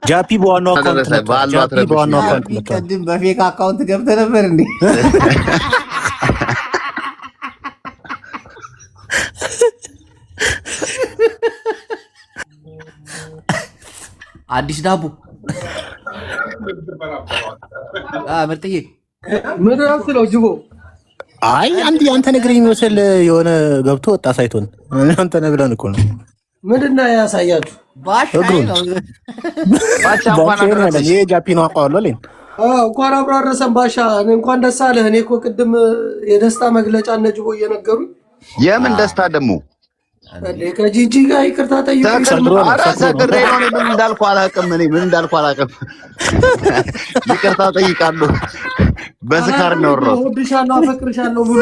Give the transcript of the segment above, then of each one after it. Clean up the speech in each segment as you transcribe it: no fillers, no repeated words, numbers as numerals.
ጃፒ በዋናው አካውንት ጃፒ በዋናው አካውንት ቀድም በፌክ አካውንት ገብተህ ነበር እንዴ? አዲስ ዳቦ ምርጥዬ ምን አትለው ጅቦ? አይ አንተ ነገር የሚመስል የሆነ ገብቶ ወጣ ሳይቶን አንተ ነህ ብለን እኮ ነው። ምንድነው ያሳያችሁ? ባሻ ነው ባሻ እንኳን ይሄ ጃፒ ነው አውቀዋለሁ ለኝ እንኳን አብሮ አደረሰን ባሻ። እንኳን ደስ አለህ። እኔ እኮ ቅድም የደስታ መግለጫ እነ ጅቦ እየነገሩኝ የምን ደስታ ደግሞ ከጂጂ ጋር ይቅርታ ጠይቁ። ምን እንዳልኩ አላውቅም። ይቅርታ ጠይቃለሁ። በስካር ነው ወሮ ወድሻለሁ አፈቅርሻለሁ ብሎ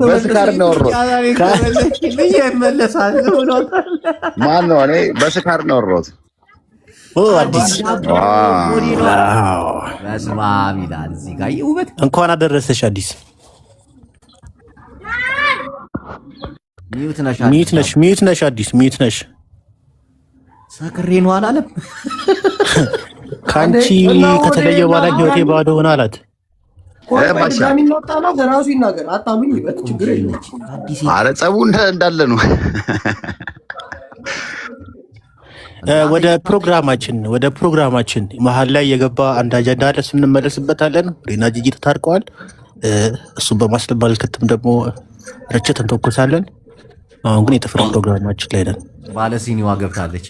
በስካር ነው ወሮ ማን ነው? እኔ በስካር ነው ወሮት። አዲስ በስማም ይላል እዚህ ጋር ውበት። እንኳን አደረሰሽ አዲስ። ሚዩት ነሽ አዲስ ሚዩት ነሽ። ሰክሬ ነው አላለም። ካንቺ ከተለየ በኋላ ህይወቴ ባዶ ሆነ አላት። ራሱ ይናገር አጣሉኝ። ችግር የለም። ኧረ ጸቡ እንዳለ ነው። ወደ ፕሮግራማችን መሀል ላይ የገባ አንድ አጀንዳ አለ፣ እሱን እንመለስበታለን። ሪና ጂጂ ተታርቀዋል። እሱን በማስመልከትም ደግሞ ርችት እንተኩሳለን። አሁን ግን የጥፍር ፕሮግራማችን ላይ ነን። ባለ ሲኒዋ ገብታለች።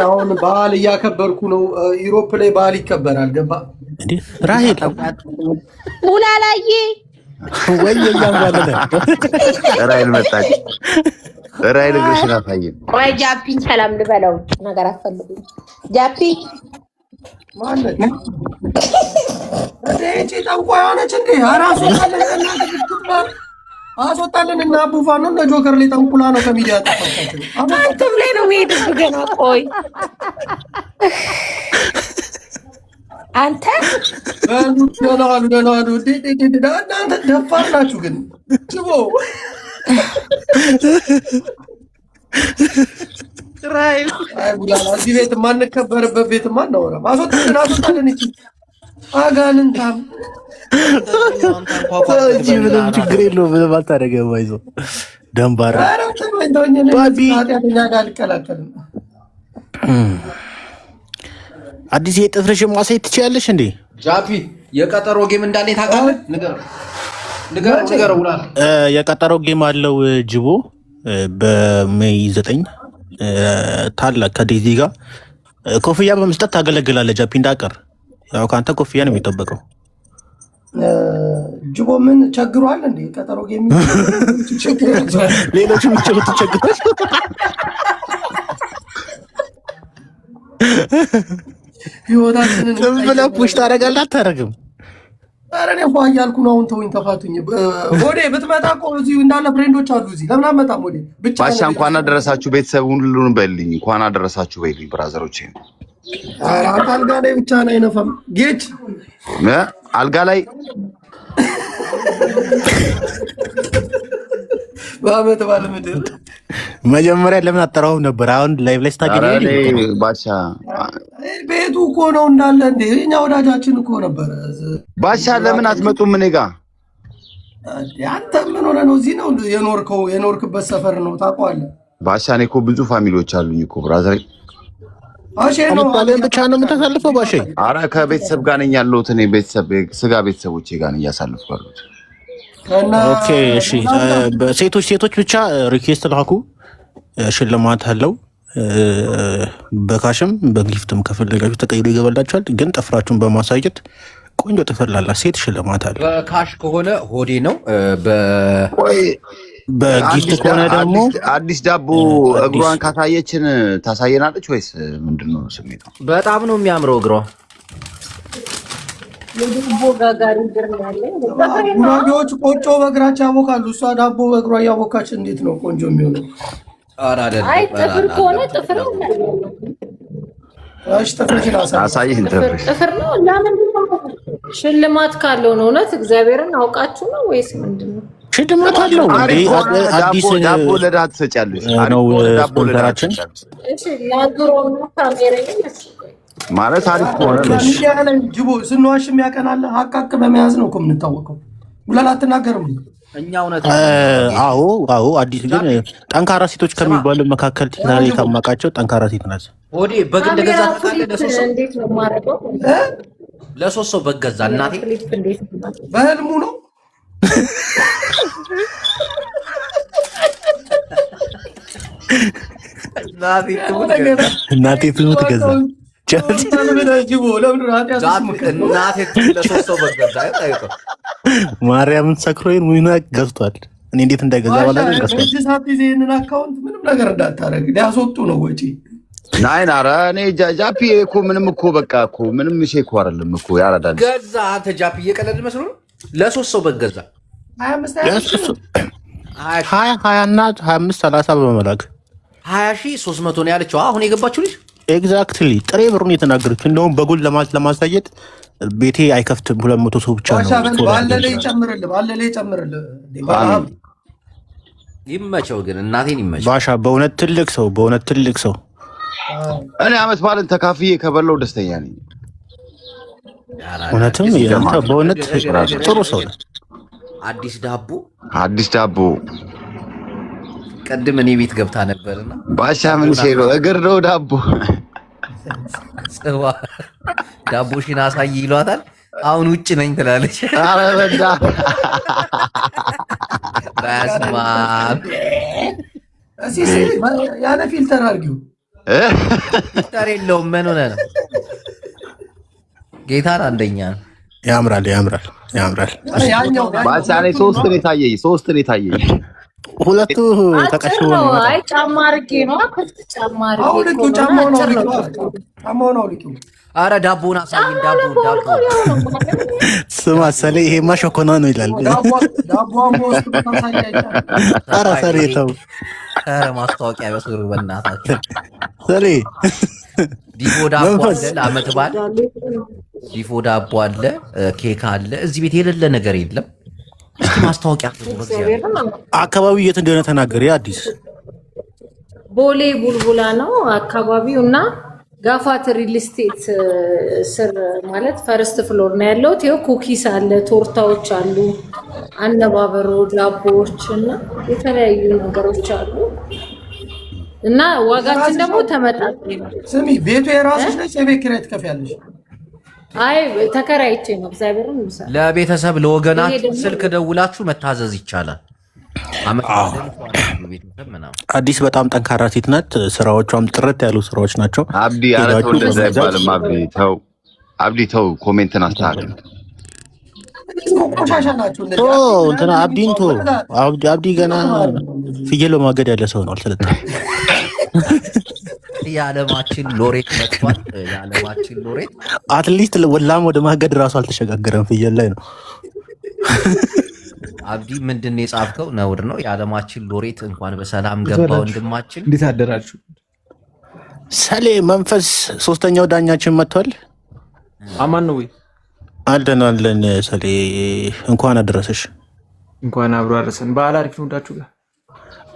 አሁን በዓል እያከበርኩ ነው። ዩሮፕ ላይ በዓል ይከበራል። ገባ እንዴ ራሄል ሙላላዬ ወይ ያንባለለ ራሄል መጣች። ራሄል ግሽና ታየኝ። ቆይ ጃፒን ሰላም ልበለው። ነገር አትፈልጉኝ። ጃፒ ማለት እቺ ጠንቋይ ሆነች እንዴ? አራሱ ካለና አስወጣልን እና አቡፋኖ እና ጆከር ላይ ጠንቁላ ነው ከሚዲያ ተፈታችሁ። አንተም ላይ ነው የሚሄድብህ ገና። ቆይ አንተ ደናሉ እናንተ ደፋር ናችሁ ግን ችቦ ራይል አይ ቡላላ እዚህ ቤት የማንከበርበት ቤት ማናወራ አስወጣልን እቺ አጋንንታም ምንም ችግር የለውም። ምንም አታደርገም። አይዞህ ደንባራ አዲስ የጥፍርሽን ማሳየት ትችያለሽ እንዴ? ጃፒ የቀጠሮ ጌም እንዳለ ታውቃለህ? ንገረው ብላ የቀጠሮ ጌም አለው ጅቦ በሜይ 9 ታላቅ ከዴዚ ጋር ኮፍያ በመስጠት ታገለግላለህ። ጃፒ እንዳቀር ያው ከአንተ ኮፍያ ነው የሚጠበቀው። ጅቦ ምን ቸግሯል እንዴ? ቀጠሮ ጌም ሌሎች የሚችሉት ቸግሯል። ህይወታችንን ብለህ ፑሽ ታደርጋለህ አታደርግም? ኧረ እኔ ፏ እያልኩ ነው። አሁን ተውኝ፣ ተፋቱኝ። ሆዴ ብትመጣ እኮ እዚህ እንዳለ ፍሬንዶች አሉ እዚህ። ለምን አትመጣም? ሆዴ ብቻ ባሻ እንኳን አደረሳችሁ ቤተሰብ ሁሉን በልኝ። እንኳን አደረሳችሁ በልኝ ብራዘሮቼ። ኧረ አንተ አልጋ ላይ ብቻ ነው አይነፋም። ጌች አልጋ ላይ በአመት ባለ ምድር መጀመሪያ ለምን አጠራውም ነበር? አሁን ላይቭ ላይ ስታገኝ ባሻ ቤቱ እኮ ነው እንዳለ እንዴ። እኛ ወዳጃችን እኮ ነበር። ባሻ ለምን አትመጡም? እኔ ጋ አንተ ምን ሆነ ነው? እዚህ ነው የኖርክበት ሰፈር ነው ታውቀዋለህ። ባሻ እኔ እኮ ብዙ ፋሚሊዎች አሉኝ እኮ ብራዘር። አሼ ነው ባለን ብቻ ነው የምታሳልፈው ባሼ? ኧረ ከቤተሰብ ጋር ነኝ ያለሁት። እኔ ስጋ ቤተሰቦቼ ጋር ነኝ እያሳልፍኩ ያለሁት። ኦኬ እሺ። ሴቶች ብቻ ሪኩዌስት ላኩ። ሽልማት አለው። በካሽም በጊፍትም ከፈለጋችሁ ተቀይሮ ይገባላችኋል። ግን ጥፍራችሁን በማሳየት ቆንጆ ጥፍር ላላት ሴት ሽልማት አለ። በካሽ ከሆነ ሆዴ ነው። በጊፍት ከሆነ ደግሞ አዲስ ዳቦ እግሯን ካሳየችን ታሳየናለች ወይስ ምንድነው ስሜቱ? በጣም ነው የሚያምረው እግሯ። ጉራጌዎች ቆጮ በእግራቸው ያቦካሉ። እሷ ዳቦ በእግሯ እያቦካች እንዴት ነው ቆንጆ የሚሆነው? አይ ጥፍር ከሆነ ጥፍር ነው። አሳይን ጥፍር ነው። ለምን ሽልማት ካለው ነው? እውነት እግዚአብሔርን አውቃችሁ ነው ወይስ ምንድነው? ሽልማት አለው እንዴ? አዲስ ዳቦ ለድሃ ትሰጫለሽ ነው ዳቦ ለድሃ ስፖንሰራችን። ማለት አሪፍ ከሆነ ጅቦ ስንዋሽ የሚያቀናለ ሀቃቅ በመያዝ ነው እኮ የምንታወቀው። ጉላላ አትናገርም። እኛ እውነት አዎ አዲስ ግን ጠንካራ ሴቶች ከሚባሉ መካከል ቲክታክ ከማውቃቸው ጠንካራ ሴት ናት። ሆዴ በግ እንደገዛ ታውቃለህ? ለሶስት ሰው በግ ገዛ እናቴ። በህልሙ ነው እናቴ ትሙት ገዛ። ማርያምን ሰክሮይን ሙይና ገዝቷል። እኔ እንዴት እንዳይገዛ ባላገኝ ገዝቷል። ይህንን አካውንት ምንም ነገር እንዳታረግ ሊያስወጡ ነው ወጪ። ናይን ኧረ እኔ ጃፒ እኮ ምንም እኮ በቃ እኮ ምንም ሼ እኮ አይደለም እኮ ያራዳል ገዛ። አንተ ጃፒ እየቀለድ መስሎ ነው። ለሶስት ሰው በግ ገዛ 20 እና 25 30 በመላክ 20,300 ነው ያለችው አሁን የገባችው ልጅ። ኤግዛክትሊ ጥሬ ብሩን የተናገረችው። እንደውም በጉል ለማሳየት ቤቴ አይከፍትም 200 ሰው ብቻ ነው። ይመቸው ግን እናቴን ይመቸው። ባሻ በእውነት ትልቅ ሰው እኔ አመት በዓልን ተካፍዬ ከበላው ደስተኛ ነኝ። እውነትም አንተ በእውነት ጥሩ ሰው ነህ። አዲስ ዳቦ ቀድም እኔ ቤት ገብታ ነበርና ባሻ ምን ሼሎ እግር ነው ዳቦ ጽዋ ዳቦሽን አሳይ ይሏታል። አሁን ውጭ ነኝ ትላለች። ኧረ በዳ በስመ አብ ያለ ፊልተር አድርጊው። ፊልተር የለውም። ምን ሆነ ነው? ጌታን አንደኛ ነው። ያምራል። ባሻ እኔ ሶስት ነው የታየኝ ሁለቱ ተቀሽቦ ነው። አይ ጫማ አድርጌ ነው። ክፍት ጫማ አድርጌ ነው። አረ ዳቦን አሳይን። ዳቦ ስማ ሰሌ ይሄማ ሾኮና ነው ይላል። ኧረ ሰሌ ተው። ኧረ ማስታወቂያ በስሩ በእናታችሁ። ሰሌ ዲፎ ዳቦ አለ፣ ለዓመት በዓል ዲፎ ዳቦ አለ፣ ኬክ አለ። እዚህ ቤት የሌለ ነገር የለም። እስኪ ማስታወቂያ አካባቢው የት እንደሆነ ተናገሪ። አዲስ ቦሌ ቡልቡላ ነው አካባቢው እና ጋፋት ሪል ስቴት ስር ማለት ፈርስት ፍሎር ነው ያለው። ይኸው ኩኪስ አለ፣ ቶርታዎች አሉ፣ አነባበሮ ዳቦዎች እና የተለያዩ ነገሮች አሉ እና ዋጋችን ደግሞ ተመጣጣኝ ነው። ስሚ ቤቱ የራስሽ ነች? የቤት ኪራይ ትከፍያለሽ? አይ ተከራይቼ ነው። እግዚአብሔርን ምሳሌ ለቤተሰብ ለወገናችሁ ስልክ ደውላችሁ መታዘዝ ይቻላል። አዲስ በጣም ጠንካራ ሴት ናት። ስራዎቿም ጥርት ያሉ ስራዎች ናቸው። አብዲ አረተው እንደዛ አይባልም። አብዲ ተው ኮሜንትን አስተካክል። ቆሻሻ ናቸው እንትና አብዲን ቶ አብዲ ገና ፍየል በማገድ ያለ ሰው ነው። አልሰለጠንም። የዓለማችን ሎሬት መጥቷል። የዓለማችን ሎሬት አትሊስት ወላም ወደ ማገድ ራሱ አልተሸጋገረም። ፍየል ላይ ነው። አብዲ ምንድን ነው የጻፍከው? ነውር ነው። የዓለማችን ሎሬት እንኳን በሰላም ገባ ወንድማችን። እንዴት አደራችሁ? ሰሌ መንፈስ ሶስተኛው ዳኛችን መጥቷል። አማን ነው ወይ? አለን ሰሌ እንኳን አደረሰሽ። እንኳን አብሮ አደረሰን። በዓል አሪፍ ነው እንዳችሁ ጋር?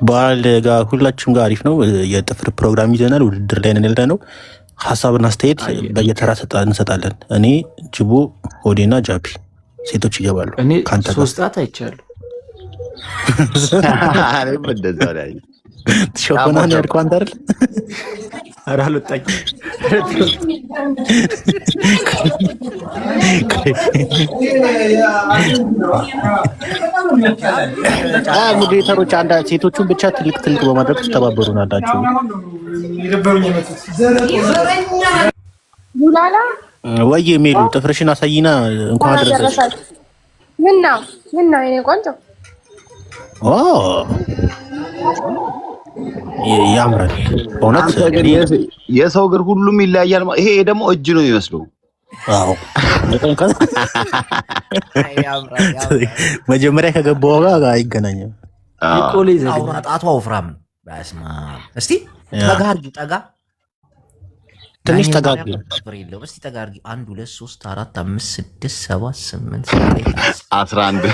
በዓል ጋር ሁላችሁም ጋር አሪፍ ነው። የጥፍር ፕሮግራም ይዘናል። ውድድር ላይ ነን ያለነው። ሀሳብና አስተያየት በየተራ እንሰጣለን። እኔ ጅቦ፣ ሆዴና ጃፒ ሴቶች ይገባሉ። እኔ 3 ጣት አይቻለሁ። ሾኮና ነው ያልከው አንተ አይደል? ኧረ አልወጣኝም። ሞዴሬተሮች ሴቶቹን ብቻ ትልቅ በማድረግ ትተባበሩናላችሁ። ወይ ሜሉ ጥፍርሽን አሳይና እንኳን አደረሰሽ። ምን ነው የኔ ቆንጆ? ያምራል በእውነት። የሰው እግር ሁሉም ይለያያል። ይሄ ደግሞ እጅ ነው የሚመስለው። መጀመሪያ ከገባው ጋር አይገናኝም። ጣቷ ወፍራም። እስቲ ጠጋ ትንሽ ተጋግ ቁጥር የለውም። እስቲ ተጋርጊ 1 2 3 4 5 6 7 8 11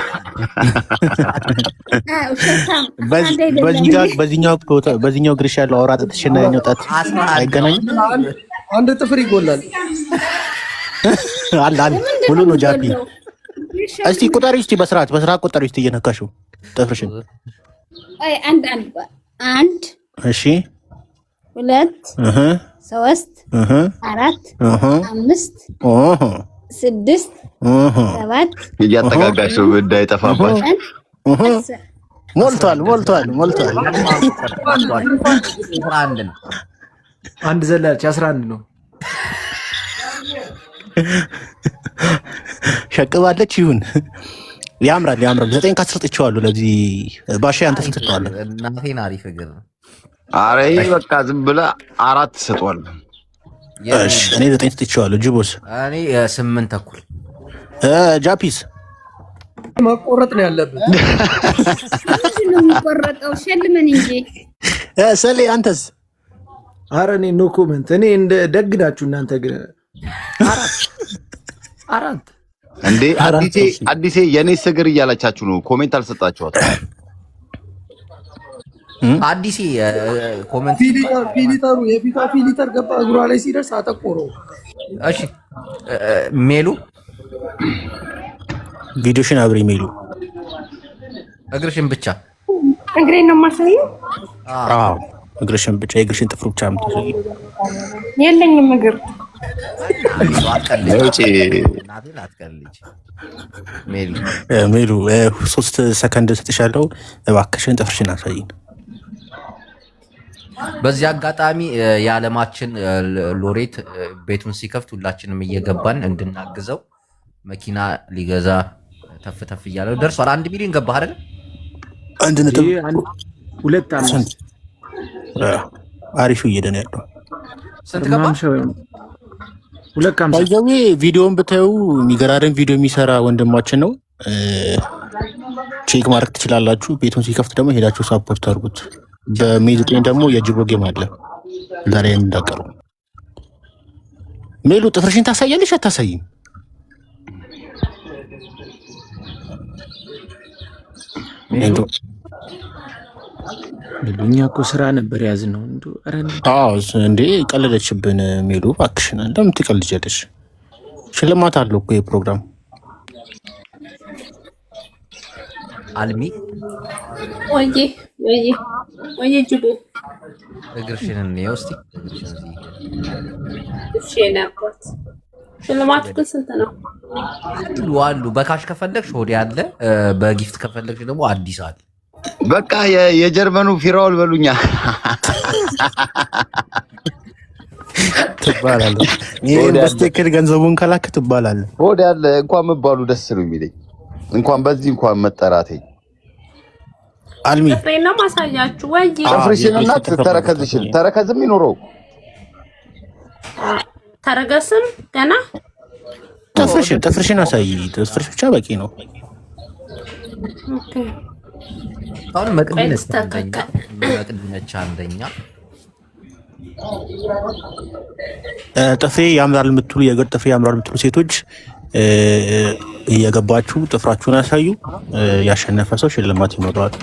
በዚህኛው ግርሽ ያለው አውራ ጣትሽና ያኛው ጣት አይገናኝም። አንድ ጥፍር ይጎላል። አለ ሙሉ ነው ጃፒ። እስቲ ቁጠሪ፣ እስቲ በስርዓት ቁጠሪ፣ እስቲ እየነካሽው ጥፍርሽን። አይ አንድ እሺ 2 3 4 5 6 7 እያጠጋጋሽ ነው እንዳይጠፋባሽ። ሞልቷል። አንድ ዘላለች 11 ነው። ሸቅባለች። ይሁን ያምራል። 9 ከ10 ጥቼዋለሁ። ለዚህ ባሻ አንተ ስንት ትተዋለህ? እናቴን አሪፍ እግር ነው። ኧረ በቃ ዝም ብለህ 4 ትሰጠዋለህ። እሺ እኔ 9 ትቼዋለሁ። ጅቦስ እኔ 8 ተኩል። ጃፒስ መቆረጥ ነው ያለብን። ምንድን ነው የሚቆረጠው? ሸልመን እንጂ ሰሌ አንተስ? ኧረ እኔ ኖ ኮመንት። እኔ እንደ ደግናችሁ እናንተ ግን 4 እንዴ አዲሴ የኔ ስግር እያላቻችሁ ነው። ኮሜንት አልሰጣችኋት። አዲሴ ኮሜንት ፊሊተሩ የፊቷ ፊሊተር ገባ እግሯ ላይ ሲደርስ አጠቆረው። እሺ ሜሉ ቪዲዮሽን አብሪ። ሜሉ እግርሽን ብቻ እግሬን ነው የማሳየው። አዎ እግርሽን ብቻ፣ የእግርሽን ጥፍር ብቻ የምታሳየው። የለኝም እግር። ሜሉ 3 ሰከንድ ሰጥሻለሁ። እባክሽን ጥፍርሽን አሳይን። በዚህ አጋጣሚ የዓለማችን ሎሬት ቤቱን ሲከፍት ሁላችንም እየገባን እንድናግዘው መኪና ሊገዛ ተፍ እያለው ደርሷል። 1 ሚሊዮን ገባ አይደል? 1.2 ዓመት አሪፉ እየሄደ ነው ያለው። ስንት ገባ? 250 ቪዲዮውን ብታዩ የሚገራረም ቪዲዮ የሚሰራ ወንድማችን ነው። ቼክ ማድረግ ትችላላችሁ። ቤቱን ሲከፍት ደግሞ ሄዳችሁ ሳፖርት አድርጉት። በሜዝጤን ደግሞ የጅቦ ጌም አለ ዛሬ እንዳቀሩ። ሜሉ ጥፍርሽን ታሳያለሽ አታሳይም? እኛ እኮ ስራ ነበር ያዝነው። እንዴ ቀለለችብን። ሜሉ እባክሽን እንደምን ትቀልጃለሽ? ሽልማት አለው እኮ የፕሮግራም አልሚ ወይ ጅቦ እግርሽን እንየው እስቲ። እሺ ነበር። ሽልማቱ ግን ስንት ነው? አሉ በካሽ ከፈለግሽ ሆዴ አለ፣ በጊፍት ከፈለግሽ ደግሞ አዲስ አለ። በቃ የጀርመኑ ፊራውል በሉኛ ትባላለህ። ይሄን በስተክል ገንዘቡን ከላክ ትባላለህ። ሆዴ አለ እንኳን መባሉ ደስ ነው የሚለኝ፣ እንኳን በዚህ እንኳን መጠራቴ። አልሚ ጥፍሬና ማሳያችሁ ወይ ጥፍርሽንና ተረከዝሽን፣ ተረከዝም ይኖረው ተረገስም ገና ጥፍርሽን አሳይ። ጥፍርሽ ብቻ በቂ ነው። ኦኬ አሁን መቅድነች አንደኛ። ጥፍሬ ያምራል የምትሉ የእግር ጥፍሬ ያምራል የምትሉ ሴቶች እየገባችሁ ጥፍራችሁን አሳዩ። ያሸነፈ ሰው ሽልማት ይኖረዋል።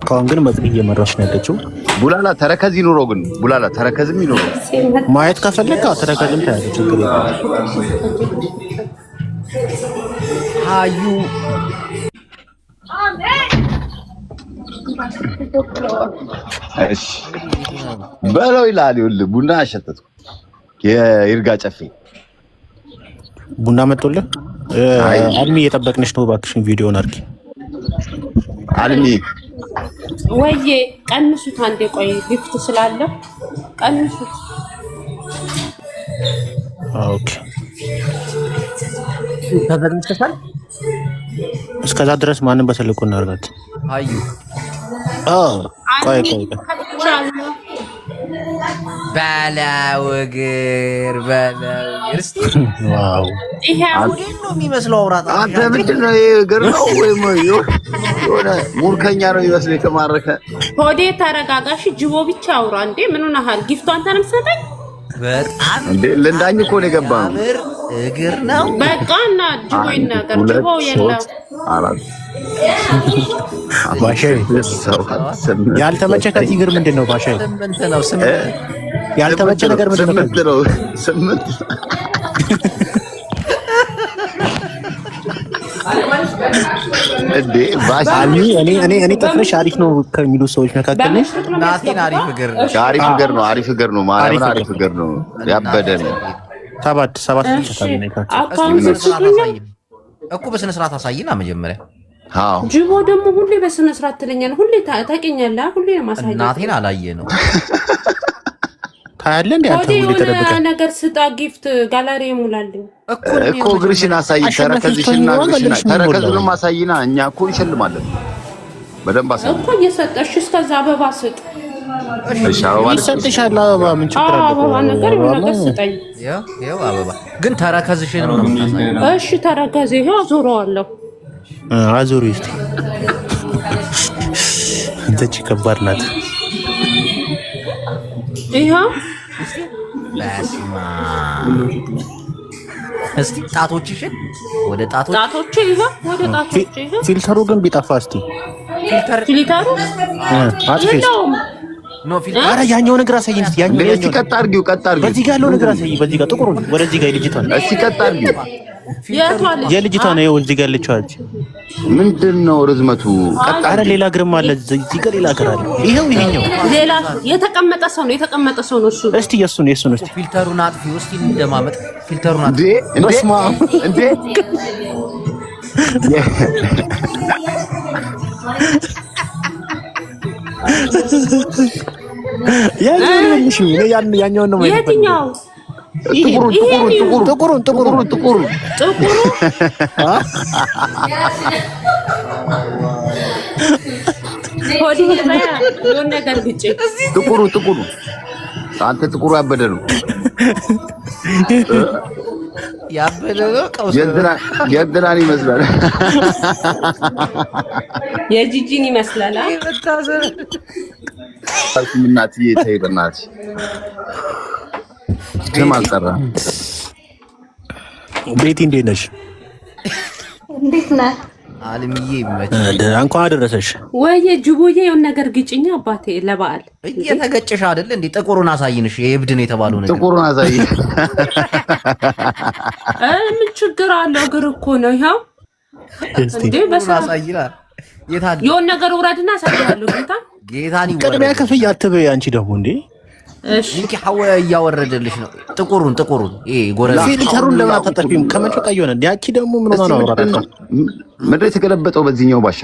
ካሁን ግን መቅድ እየመራች ነው ያለችው። ቡላላ ተረከዝ ይኖረው ግን ቡላላ ተረከዝም ይኖረው ማየት ከፈለግ ተረከዝም ታያለህ። ችግር የለም። አዩ እሺ በለው ይላል። ይኸውልህ ቡና አሸተትኩ። የይርጋ ጨፌ ቡና መጥቶልህ። አልሚ እየጠበቅንሽ ነው። እባክሽን ቪዲዮን አድርጊ። አልሚ ወይዬ ቀንሱት አንዴ። ቆይ ጊፍት ስላለ ቀንሱት። ኦኬ ተዘግተሻል። እስከዛ ድረስ ማንም በተልእኮ እናርጋት። አዩ ቆይ በለው እግር እስቲ ዋው ይሄ አሁን ነው የሚመስለው። አውራጣ አንተ ምንድን ነው? ይሄ እግር ነው ወይም የሆነ ሙርከኛ ነው ይመስል የተማረከ። ሆዴ ተረጋጋሽ። ጅቦ ብቻ አውራ እንዴ። ምን ሆነሃል? ጊፍቱ አንተ ነው የምትሰጠኝ? በጣም እንዴ ልንዳኝ እኮ ነው የገባነው። ምር እግር ነው በቃ እና ጅቦ ይናገር። ጅቦ የለም ባሻይ ያልተመቸ ከዚህ እግር ምንድን ነው? ባሻይ ስምንት ነው። ስምንት ያልተመቸ ነገር ምንድን ነው? ስምንት እንዴ ባሻ እኔ ጥፍርሽ አሪፍ ነው ከሚሉ ሰዎች መካከል ነኝ። ናቴን አሪፍ እግር ነው። አሪፍ እግር ነው። ማርያምን አሪፍ እግር ነው። ያበደ ነው። ሰባት እኮ በስነ ስርዓት አሳይና መጀመሪያ። አዎ ጅቦ ደግሞ ሁሌ በስነ ስርዓት ትለኛለህ። ሁሌ ታውቂኛለህ። ሁሌ ማሳየት ናቴን አላየ ነው ታያለህ እንዴ? አንተ ሁሌ ተደብቀ ነገር ስጣ ጊፍት ጋላሪ ሙላልኝ እኮ እግርሽን አሳይ። ተረከዝሽና ተረከዙን ማሳይና እኛ እኮ እንሸልማለን። በደንብ አሳይ እኮ እየሰጠሽ እስከዛ አበባ ስጥ። እሺ አበባ ይሰጥሻል። አበባ ምን ችግር አለ? አበባ ነገር ነገር ስጠኝ። ያው አበባ ግን ተረከዝሽንም ነው የምታሳየው። እሺ ተረከዝ ይሄው አዞረዋለሁ። አዞሪ እስቲ እንተች ከባድ ናት። ይሄው እስቲ ጣቶችሽን ወደ ጣቶች ይሄው ወደ ጣቶች ይሄው። ፊልተሩ ግን ቢጠፋ እስቲ ፊልተሩ የለውም። ኖ ፊልተር። ኧረ ያኛው ነገር አሳይኝ እስቲ። ያኛው ቀጥ አድርጊው። በዚህ ጋር ያለው ነገር አሳይኝ። በዚህ ጋር ጥቁሩን ወደዚህ ጋር ልጅቷን እስቲ ቀጥ አድርጊው። የልጅቷ ነው እዚህ ጋር ልጅቷች ምንድነው ርዝመቱ? ኧረ ሌላ ግርማ አለ እዚህ ጋር ሌላ ግር አለ። ይሄኛው ሌላ የተቀመጠ ሰው ነው እሱ። እስቲ የሱን እስቲ ፊልተሩን አጥፊው እስቲ እንደማመጥ ፊልተሩን አጥፊ። በስማ እንዴ ያኛውን ነው የትኛው? ጥቁሩን ጥቁሩ አንተ ጥቁሩ ያበደ ነው። የእንትናን ይመስላል። የጂጂን ይመስላል። እናትዬ ተይ በእናትሽ ስም አልጠራም። ቤቲ እንዴት ነሽ? እንዴት ነህ? አልምዬ እንኳን አደረሰሽ። ወይ ጅቦዬ የሆነ ነገር ግጭኛ አባቴ ለበዓል እየተገጨሽ አይደል እንዴ? ጥቁሩን አሳይንሽ። የእብድን የተባለው ነገር ጥቁሩን አሳይ። ምን ችግር አለው? እግር እኮ ነው። ይኸው እንዴ አሳይና የሆነ ነገር ውረድና አሳያለሁ። ጌታን ይወረድ። ቅድሚያ ከፍያ አትበይ አንቺ ደግሞ እንዴ። እሺ ሐዋ እያወረደልሽ ነው። ጥቁሩን ይሄ ጎረቤት ፊልተሩን ለምን አታጠፊም? ከመጮ ቀይ ሆነ። ያቺ ደግሞ ምን ሆነ ነው አውራታ ምድር የተገለበጠው በዚህኛው ባሻ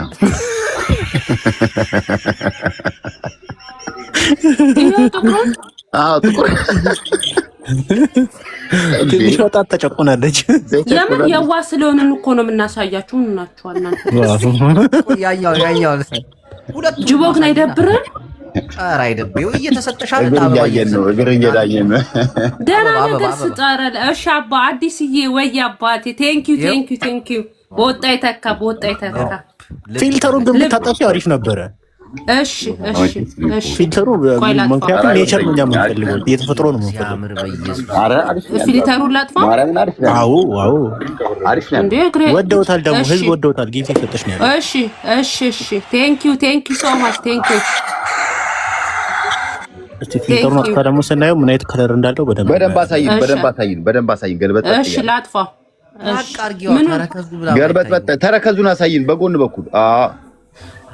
ጥቁር ትንሽ ወጣት ተጨቁናለች። የምን የዋ ስለሆነን እኮ ነው የምናሳያችሁ። እናችኋል እናንተ ያኛው ጅቦ ግን አይደብርም? ኧረ አይደብም። እየተሰጠሻል እግር እየዳየን ነው። ደህና ነገር ስጠረ። እሺ አባ አዲስዬ ወይ አባቴ ቴንኪዩ። በወጣ ይተካ ፊልተሩን ግን ብታጠፊው አሪፍ ነበረ። እሺ ፊልተሩ ምክንያቱም ኔቸር ነው የምንፈልገው፣ የተፈጥሮ ነው የምንፈልገው። ፊልተሩን ላጥፋ? አዎ አሪፍ ነው። ወደውታል ደግሞ ህዝብ ወደውታል። ጊዜ ሰጠሽ ነው ያለው። እሺ ቴንኪዩ ሶ ማች ቴንኪዩ። እስቲ ፊልተሩን አጥፋ ደግሞ ስናየው ምን አይነት ከለር እንዳለው በደንብ አሳይን። ገልበጥ እሺ ላጥፋ። ተረከዙን አሳይን በጎን በኩል።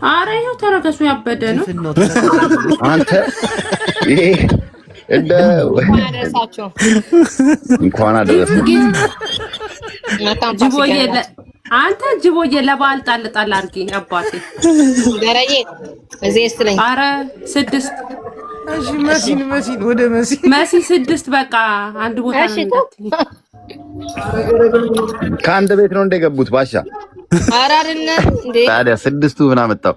ኧረ ይኸው ተረከዙ ያበደ ነው። አንተ ይሄ እንደ እንኳን አደረሳችሁ። አንተ ጅቦዬ ለበዓል ጣል አድርጊ አባቴ። ገረዬ እዚህ ስትለኝ ኧረ 6 እሺ መሲን ወደ መሲ 6 በቃ አንድ ቦታ ነው። ከአንድ ቤት ነው እንደገቡት ባሻ። ኧረ አይደለም እንዴ ታዲያ 6ቱ ምን አመጣው?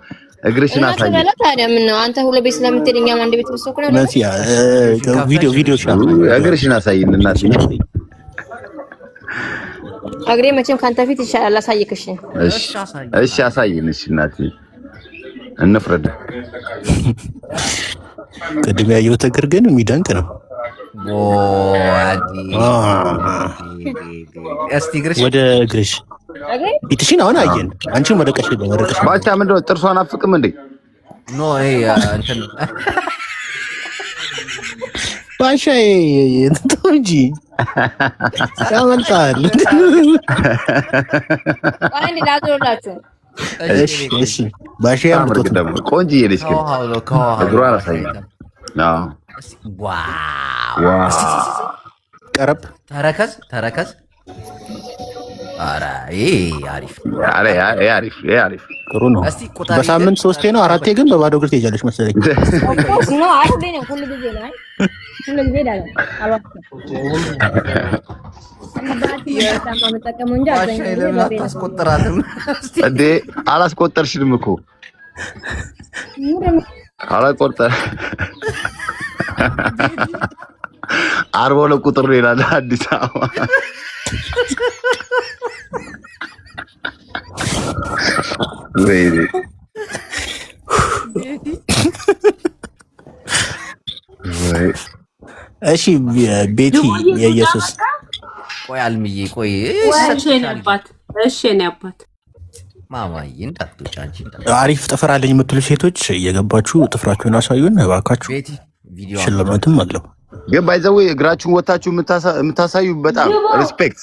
እግርሽን አሳይ። ታዲያ ምን ነው አንተ ሁሉ ቤት ስለምትሄድ እኛም አንድ ቤት መስሎክ ነው። መሲያ ቪዲዮ እግርሽን አሳይን እናት። እግሬ መቼም ካንተ ፊት ይሻላል። አሳይክሽ። እሺ አሳይን። እሺ እናት እንፍረድ። ቅድም ያየሁት እግር ግን የሚደንቅ ነው። እስቲ እግርሽ ወደ እግርሽ ፊትሽን አሁን አየን። አንቺም ወደ ቀሽ ባቻ ምንድን ነው ጥርሷን አፍቅም እንዴ? ኖ እንትን ባሻ እንትን እንጂ ያመልጣል። አንድ ላድርላችሁ። እሺ ባሻ ያምጡት ደግሞ ቆንጆዬ ልጅ ግን እግሯን አሳይ። ዋው ቀረብ ተረከዝ ኧረ አሪፍ አሪፍ ጥሩ ነው። በሳምንት 3 ነው 4 ግን በባዶ እግር ትሄጃለሽ መሰለኝ። ነው አይደል? ነው ሁሉ ጊዜ ነው ሁሉ ጊዜ ዳለ አታስቆጥራትም እንዴ? አላስቆጠርሽንም እኮ አላስቆጠር 42 ቁጥር ነው ይላል አዲስ አበባ። እሺ ቤቲ የኢየሱስ ቆይ አልምዬ ቆይ እሺ እኔ አባት ማማዬ እንዳትወጪ አንቺ አሪፍ ጥፍር አለኝ የምትሉ ሴቶች እየገባችሁ ጥፍራችሁን አሳዩን እባካችሁ። ቤቲ ቪዲዮ ሽልማትም አለው። ግን ባይዘው እግራችሁን ወታችሁ የምታሳዩ በጣም ሪስፔክት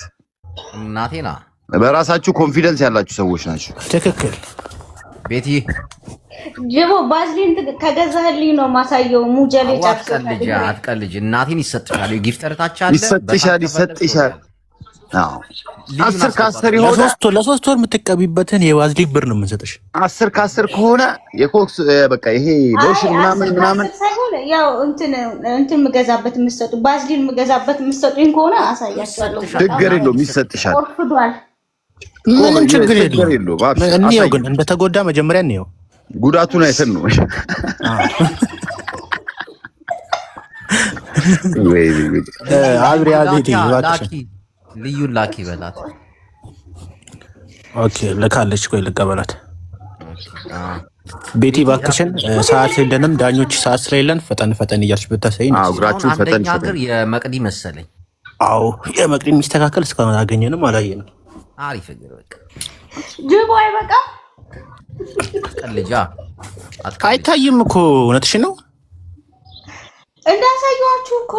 እናቴና በራሳችሁ ኮንፊደንስ ያላችሁ ሰዎች ናቸው። ትክክል ቤቲ ጅቦ ባዝሊን ከገዛህልኝ ነው ማሳየው። ሙጀሌ አትቀልጅ እናቴን ይሰጥሻል። ጊፍተር ታች አለ ይሰጥሻል። አዎ 10 ከ10 ይሆናል። ለሶስት ወር የምትቀቢበትን የዋዝሊን ብር ነው የምንሰጥሽ። 10 ከ10 ከሆነ የኮክስ በቃ ይሄ ሎሽን ምናምን ሳይሆን ያው እንትን የምገዛበት የምትሰጡ ባዝሊን የምገዛበት የምትሰጡኝ ከሆነ አሳያችኋለሁ። ችግር የለውም ይሰጥሻል። ወርፍዷል። ምንም ችግር የለውም። እንየው ግን እንደተጎዳ መጀመሪያ እንየው። ጉዳቱን አይተን ነው። አብሪያ ቤቲ እባክሽ ልዩ ላኪ በላት። ኦኬ ልካለች። ቆይ ልቀበላት። ቤቲ እባክሽን ሰዓት የለንም ዳኞች ሰዓት ስለሌለን ፈጠን እያልሽ ብታሳይኝ። እግራችሁን ፈጠን ሀገር የመቅዲ መሰለኝ። አዎ የመቅዲ የሚስተካከል እስካሁን አላገኘንም አላየንም። አሪፍ እግር በቃ ጅቦ አይበቃ አትቀልጃ አይታይም እኮ እውነትሽን ነው። እንዳሳየኋችሁ እኮ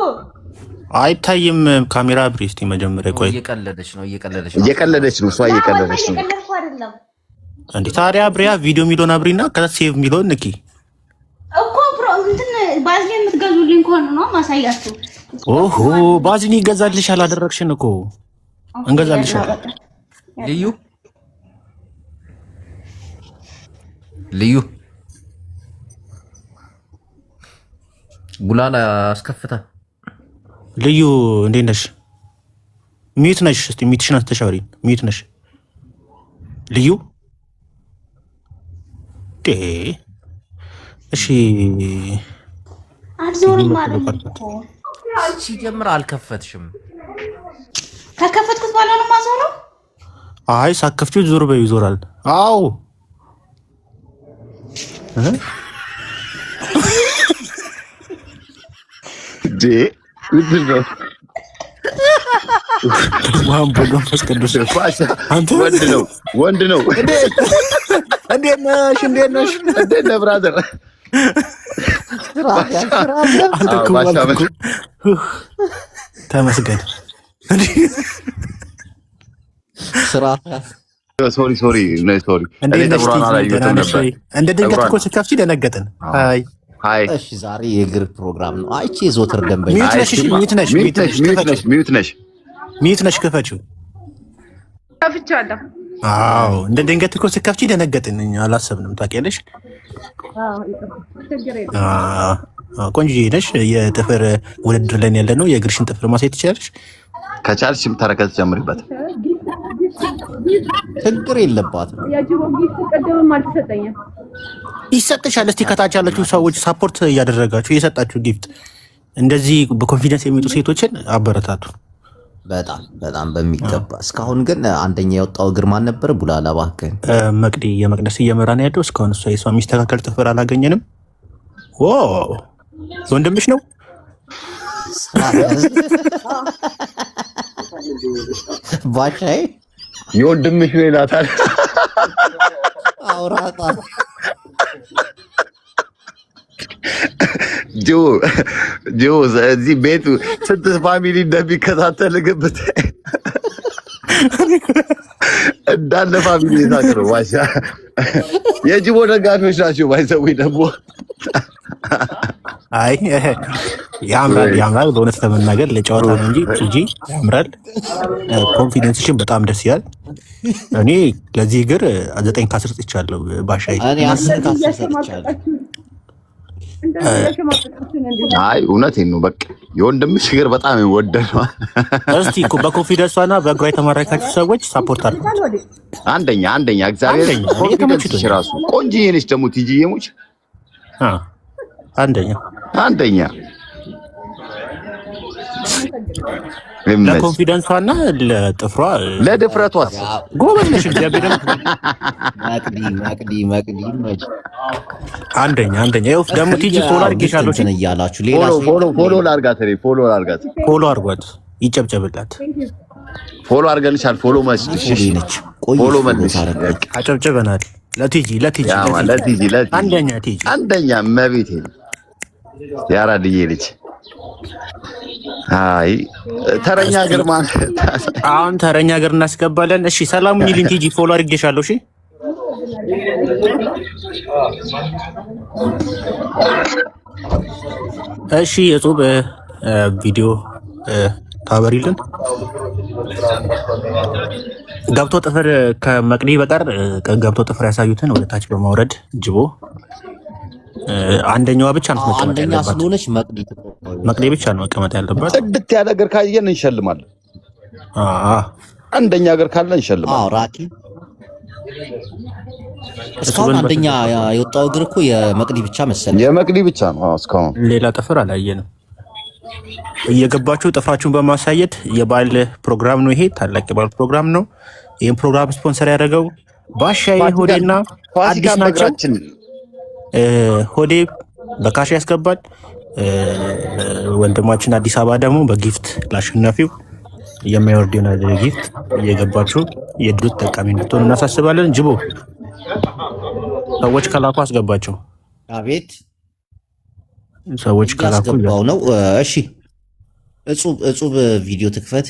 አይታይም። ካሜራ ብሪ እስቲ መጀመሪያ። ቆይ እየቀለደች ነው። እሷ እየቀለደች ነው። አይደለም እንዴ ታዲያ ብሪያ ቪዲዮ ሚሊዮን አብሪና ከዛ ሴቭ ሚሊዮን ንኪ እኮ እንትን ባዝሊን የምትገዙልኝ ከሆነ ነው ማሳያችሁ። ኦሆ ባዝሊን ይገዛልሽ አላደረግሽን እኮ እንገዛልሻለን። ልዩ ጉላላ አስከፍታ ልዩ እንዴት ነሽ? ሚዩት ነሽ? እስቲ ሚዩትሽን አስተሻውሪ። ሚዩት ነሽ ልዩ? እሺ አትዞሪ ማለት ነው። ሲጀምር አልከፈትሽም። ከከፈትኩት በኋላ ነው ማዞረው። አይ ሳከፍቺው ዞር በይ ይዞራል። አዎ ምንድነው? ወንድ ነው። እንዴት ነሽ ብራዘር? ተመስገን። ሶሪ እንደ ድንገት እኮ ስከፍቺ ደነገጥን። ሃይ እሺ ዛሬ የእግር ፕሮግራም ነው። አይቺ ዞትር ደንበኛ ሚዩት ነሽ ክፈችው። ከፍቻለሁ። አዎ እንደ ድንገት እኮ ስከፍቺ ደነገጥን። አላሰብንም። ታውቂያለሽ። ቆንጆ ነሽ። የጥፍር ውድድር ላይ ያለ ነው። የእግርሽን ጥፍር ማሳየት ትችላለሽ። ከቻልሽም ተረከዝ ጀምሪበት። ችግር የለባትም። ይሰጥሻል። እስቲ ከታች ያላችሁ ሰዎች ሳፖርት እያደረጋችሁ የሰጣችሁ ጊፍት እንደዚህ በኮንፊደንስ የሚመጡ ሴቶችን አበረታቱ። በጣም በሚገባ። እስካሁን ግን አንደኛ የወጣው እግር ማን ነበር? ቡላላ እባክህን። መቅዲ የመቅደስ እየመራ ነው ያለው እስካሁን። እሷ የሚስተካከል ጥፍር አላገኘንም። ወንድምሽ ነው ባሻዬ የወንድምሽ ነው ይላታል። አውራጣ ጆ እዚህ ቤቱ ስንት ፋሚሊ እንደሚከታተል ግብት እንዳለ ፋሚሊ የታቅረው ዋሻ የጅቦ ደጋፊዎች ናቸው። ባይሰዊ ደግሞ አይ ያምራል። በእውነት ለመናገር ለጨዋታ ነው እንጂ ቲጂ ያምራል። ኮንፊደንስሽን በጣም ደስ ይላል። እኔ ለዚህ እግር 9 ከ10 ሰጥቻለሁ። ባሻይ እኔ 10 ከ10 ሰጥቻለሁ። አይ እውነቴን ነው። በቃ የወንድምሽ እግር በጣም ይወደደዋል። እስቲ በኮንፊደንሷና በእግሯ የተማረካችሁ ሰዎች ሳፖርት አድርጉ። አንደኛ እግዚአብሔር ኮንፊደንስሽ ራሱ ቆንጆዬ ነች። ደግሞ ቲጂ የሙች አንደኛ ለኮንፊደንሷና ለጥፍሯ ለድፍረቷስ ጎበዝ ነሽ። እግዚአብሔር መቅዲ አንደኛ ይኸው ደግሞ ቲጂ ፎሎ አድርጌሻለሁ እያላችሁ ሌላ ፎሎ ላድርጋት ፎሎ አድርጓት፣ ይጨብጨብላት። ፎሎ አድርገንሻል። ፎሎ መስልሽ ፎሎ መልሽ። አጨብጭበናል ለቲጂ አንደኛ መቤቴ ያራድዬ ልጅ። አይ ተረኛ ሀገር ማለት አሁን ተረኛ ሀገር እናስገባለን። እሺ ሰላም ሚሊን ቲጂ ፎሎ አድርጌሻለሁ። እሺ የጹብ ቪዲዮ ታበሪልን። ገብቶ ጥፍር ከመቅዲ በቀር ገብቶ ጥፍር ያሳዩትን ወደ ታች በማውረድ ጅቦ አንደኛዋ ብቻ ነው መቀመጥ አንደኛ ያለባት። ስለሆነች መቅዲ ብቻ ነው መቀመጥ ያለባት። ጽድት ያለ ሀገር ካየን እንሸልማለን። አንደኛ ሀገር ካለ እንሸልማለን። ራኪ እስካሁን አንደኛ የወጣው እግር እኮ የመቅዲ ብቻ መሰለኝ። የመቅዲ ብቻ ነው እስካሁን። ሌላ ጥፍር አላየንም። እየገባችሁ ጥፍራችሁን በማሳየት የባህል ፕሮግራም ነው ይሄ፣ ታላቅ የባህል ፕሮግራም ነው። ይህን ፕሮግራም ስፖንሰር ያደረገው ባሻዬ ሆዴና አዲስ ናቸው። ሆዴ በካሽ ያስገባል። ወንድማችን አዲስ አበባ ደግሞ በጊፍት ለአሸናፊው የሚያወርድ ይሆናል። ጊፍት እየገባችሁ የድሉ ተጠቃሚ እንድትሆኑ እናሳስባለን። ጅቦ ሰዎች ከላኩ አስገባቸው። አቤት ሰዎች ከላኩ ነው። እሺ እጹብ ቪዲዮ ትክፈት።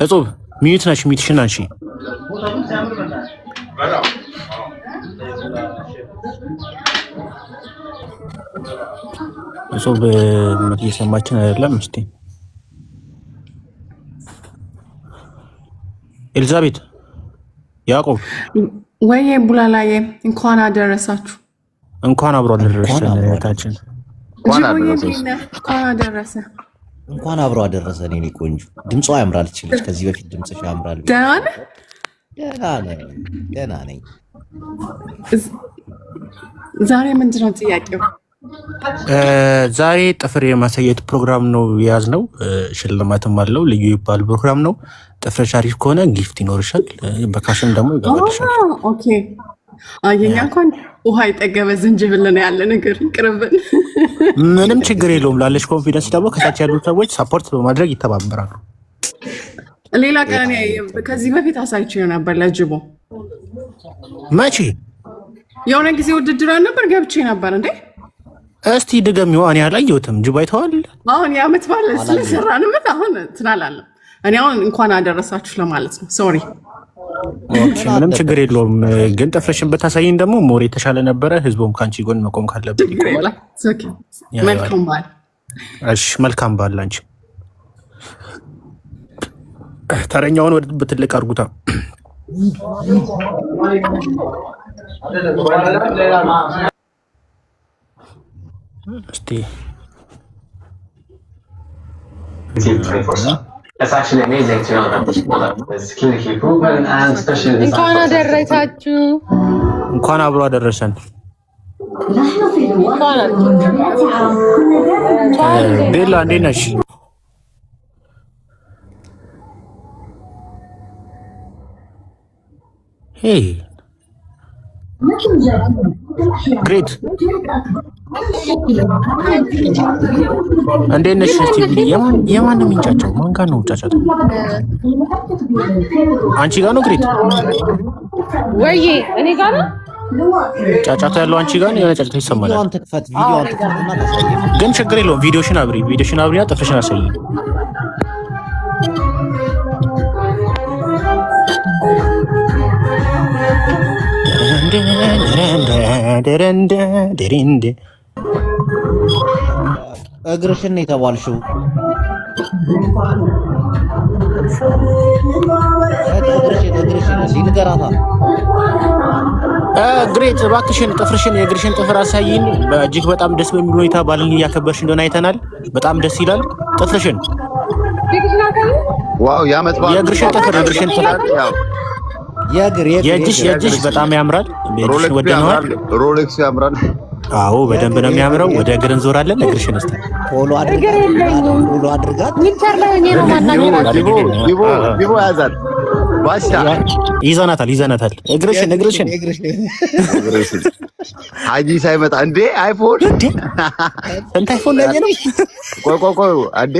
እጹብ ሚዩት ነሽ፣ ሚዩትሽን አንሺ። እጹብ እየሰማችን አይደለም። እስቲ ኤልዛቤት ያዕቆብ ወይዬ ቡላላዬ እንኳን አደረሳችሁ። እንኳን አብሮ አደረሰን። እህታችን እንኳን አደረሰ። እንኳን አብሮ አደረሰን። የኔ ቆንጆ ድምጿ ያምራል። ይችላል ከዚህ በፊት ድምጽሽ ያምራል። ደህና ነኝ። ዛሬ ምንድነው ጥያቄው? ዛሬ ጥፍር የማሳየት ፕሮግራም ነው የያዝነው። ሽልማትም አለው። ልዩ ይባል ፕሮግራም ነው። ጥፍር አሪፍ ከሆነ ጊፍት ይኖርሻል። በካሽም ደግሞ ይገባልሻል። ኦኬ አየኛ እንኳን ውሃ የጠገበ ዝንጅብል ነው ያለ ነገር ይቅርብን። ምንም ችግር የለውም። ላለሽ ኮንፊደንስ ደግሞ ከታች ያሉ ሰዎች ሳፖርት በማድረግ ይተባበራሉ። ሌላ ቀን ከዚህ በፊት አሳይቼው ነበር ለጅቦ። መቼ? የሆነ ጊዜ ውድድር ነበር ገብቼ ነበር እንዴ። እስቲ ድገሚው። እኔ አላየሁትም። ጅቦ አይተዋል። አሁን የዓመት በዓል ስለሰራንበት አሁን ትናላለን። እኔ አሁን እንኳን አደረሳችሁ ለማለት ነው። ሶሪ። ምንም ችግር የለውም። ግን ጥፍርሽን ብታሳይን ደግሞ ሞር የተሻለ ነበረ። ህዝቡም ከአንቺ ጎን መቆም ካለበት ይቆማል። መልካም በዓል። እሺ መልካም በዓል አንቺ። ተረኛውን ወደ በትልቅ አርጉታ። እስቲ እንኳን አደረሳችሁ። እንኳን አብሮ አደረሰን። ቤላ እንዴት ነሽ? ሄይ ግሬት እንዴት ነሽ? እስቲ የማን ነው የሚንጫጫው? ማን ጋር ነው ጫጫታ? አንቺ ጋር ነው ግሬት? ወይ እኔ ጋር ነው ጫጫታ ያለው አንቺ ጋር ነው። የሆነ ጫጫታ ይሰማል። ግን ችግር የለውም። ቪዲዮሽን አብሪና ጥፍርሽን አሳይ። እግርሽን የተባልሽው ግሬት እባክሽን ጥፍርሽን የእግርሽን ጥፍር አሳይን። በእጅግ በጣም ደስ በሚል ሁኔታ ባልን እያከበርሽ እንደሆነ አይተናል። በጣም ደስ ይላል። ጥፍርሽን ዋው ያመት ባል የእግርሽን ጥፍር የእጅሽ በጣም ያምራል። ቤትሽን ወደነዋል። ሮሌክስ ያምራል። አዎ በደንብ ነው የሚያምረው። ወደ እግር እንዞራለን። እግርሽን እስቲ ፎሎ አድርጋት። ዊንተር ላይ እኔ ነው ማናገራችሁ። ዲቦ ያዛት ባሻ ይዘናታል። እግርሽን ሀጂ ሳይመጣ እንዴ አይፎን እንት አይፎን ላይ ነው። ቆይ አንዴ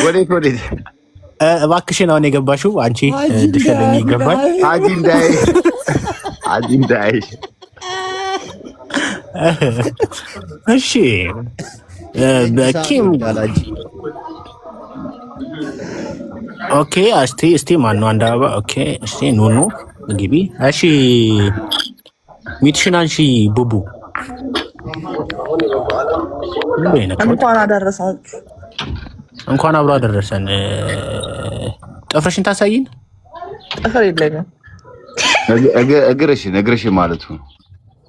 ወዴት እባክሽን አሁን የገባሽው አንቺ ልትሸልሚ ይገባል። ሀጂ እንዳይ እሺ በኪም ኦኬ። እስቲ ማን ነው አንድ አበባ? ኦኬ እስቲ ኑኑ ግቢ። እሺ ሚትሽን አንሺ ቡቡ። እንኳን አደረሳችሁ። እንኳን አብሮ አደረሰን። ጥፍርሽን ታሳይን። ጥፍር የለኝም። እግርሽን ማለት ነው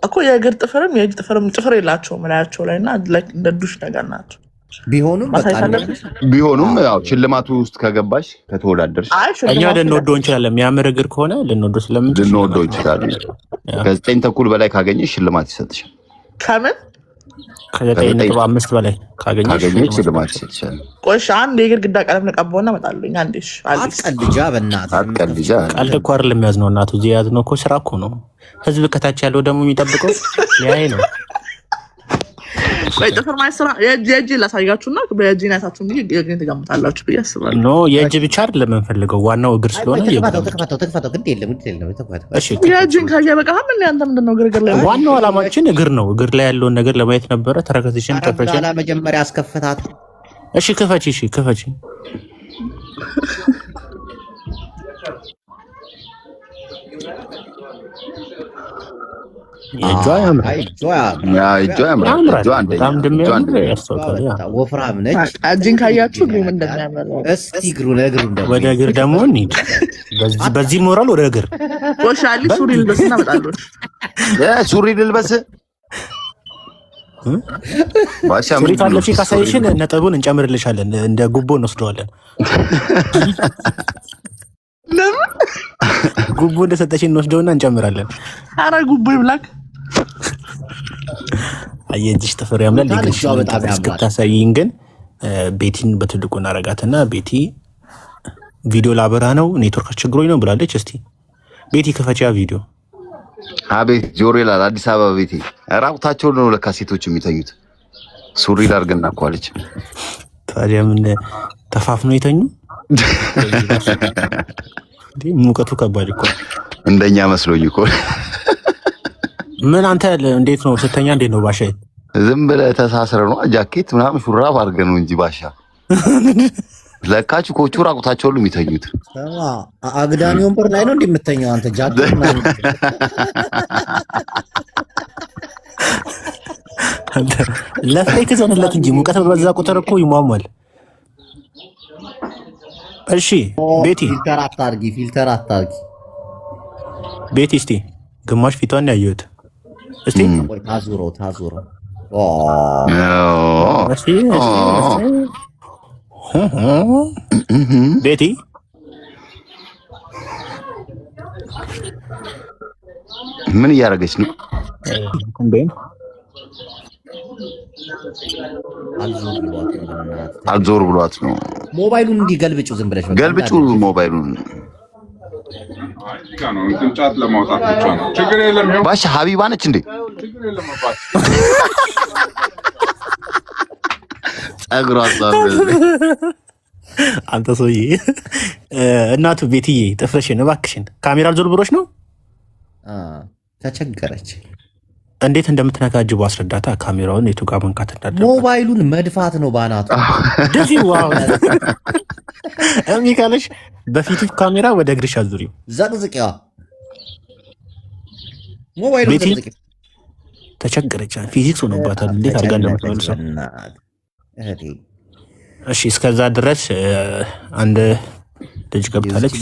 እኮ የእግር ጥፍርም የእጅ ጥፍርም ጥፍር የላቸውም ላያቸው ላይ እና እንደ ዱሽ ነገር ናቸው። ቢሆኑም ያው ሽልማቱ ውስጥ ከገባሽ ከተወዳደርሽ እኛ ልንወደው እንችላለን። የሚያምር እግር ከሆነ ልንወደው እንችላለን። ከ9 ተኩል በላይ ካገኘሽ ሽልማት ይሰጥሻል። ከምን ከ9.5 በላይ ካገኘሽ ሽልማት ይሰጥሻል። ቆሽ አንድ የእግር ግዳ ቀለም ነቀባውና እመጣለሁ። አንዴሽ አትቀልጃ፣ በእናትህ አትቀልጃ። ቀልድ እኮ አይደለም የሚያዝነው እናቱ። እዚህ ያዝነው እኮ ስራ እኮ ነው። ህዝብ ከታች ያለው ደግሞ የሚጠብቀው ያይ ነው። ቆይ ጥፍር ማለት ስራ የእጅ ላሳያችሁና በእጅ ናታችሁ እንጂ የእግርን ትገምታላችሁ ብዬ አስባለሁ። ኖ የእጅ ብቻ አይደለም የምንፈልገው፣ ዋናው እግር ስለሆነ ተከፈተው ግድ የለም። እሺ የእጅን ካየ በቃ ምን አንተ ምንድነው ግርግር ላይ ዋናው አላማችን እግር ነው። እግር ላይ ያለውን ነገር ለማየት ነበረ። ተረከዝሽን ጥፍርሽን መጀመሪያ አስከፍታት። እሺ ክፈቺ። እጇ ያምራል። ወፍራም ነች። እጅን ካያችሁ እግሩ ምን እንደሚያምር እስቲ ወደ እግር ደግሞ እንሂድ። በዚህ ሞራል ወደ እግር ወሻሊ ሱሪ ልበስና እመጣለሁ። ሱሪ ልልበስ ሱሪ ካለሽ ካሳይሽን ነጥቡን እንጨምርልሻለን። እንደ ጉቦ እንወስደዋለን። ለምን ጉቦ እንደሰጠሽን እንወስደውና እንጨምራለን። ኧረ ጉቦ ይብላክ። የእጅሽ ጥፍር ያምራል። ልጅሽ በጣም እስክታሳይኝ ግን ቤቲን በትልቁ እናረጋትና ቤቲ ቪዲዮ ላበራ ነው ኔትወርክ አስቸግሮኝ ነው ብላለች። እስቲ ቤቲ ክፈቻ ቪዲዮ። አቤት ጆሮ ይላል አዲስ አበባ ቤቲ። ራቁታቸውን ነው ለካ ሴቶች የሚተኙት። ሱሪ ላርገና እኮ አለች። ታዲያ ምን ተፋፍኖ ይተኙ? ሙቀቱ ከባድ እኮ እንደኛ መስሎኝ እኮ። ምን አንተ እንዴት ነው ስተኛ? እንዴት ነው ባሻ? ዝም ብለህ ተሳስረህ ነው ጃኬት ምናምን ሹራብ አድርገህ ነው እንጂ ባሻ። ለካችሁ ኮቹ ራቁታቸው ሁሉ የሚተኙት አግዳሚ ወንበር ላይ ነው እንደምትተኛው አንተ። ጃኬት ምናምን ለፍሬክ ዘንለት እንጂ ሙቀት በበዛ ቁጥር እኮ ይሟሟል። እሺ ቤቲ ፊልተር አታርጊ ቤቲ። እስቲ ግማሽ ፊቷን ያየሁት እስቲ ታዙሮ ቤቲ ምን እያደረገች ነው? አልዞር ብሏት ነው። ሞባይሉን እንዲህ ገልብጩ፣ ዝም ብለሽ ገልብጩ ሞባይሉን። ጫት ለማውጣት ብቻ ነው። ችግር የለም። ባሻ ሀቢባ ነች እንዴ? ችግር የለም አባት። ጸጉሯ አንተ ሰውዬ እናቱ ቤትዬ ጥፍርሽን እባክሽን ካሜራ ዞር ብሎሽ ነው። ተቸገረች። እንዴት እንደምትነካጅቡ አስረዳታ። ካሜራውን የቱ ጋር መንካት እንዳለ ሞባይሉን መድፋት ነው ባናቱ ደፊ ዋው እሚካለሽ በፊቱ ካሜራ ወደ እግርሽ አዙሪው ዘቅዝቂዋ ሞባይሉን ዘቅዝቂው። ተቸገረች። ፊዚክስ ሆኖባታል። እንዴት አድርጋ እንደምትመልሰው። እሺ እስከዛ ድረስ አንድ ልጅ ገብታለች።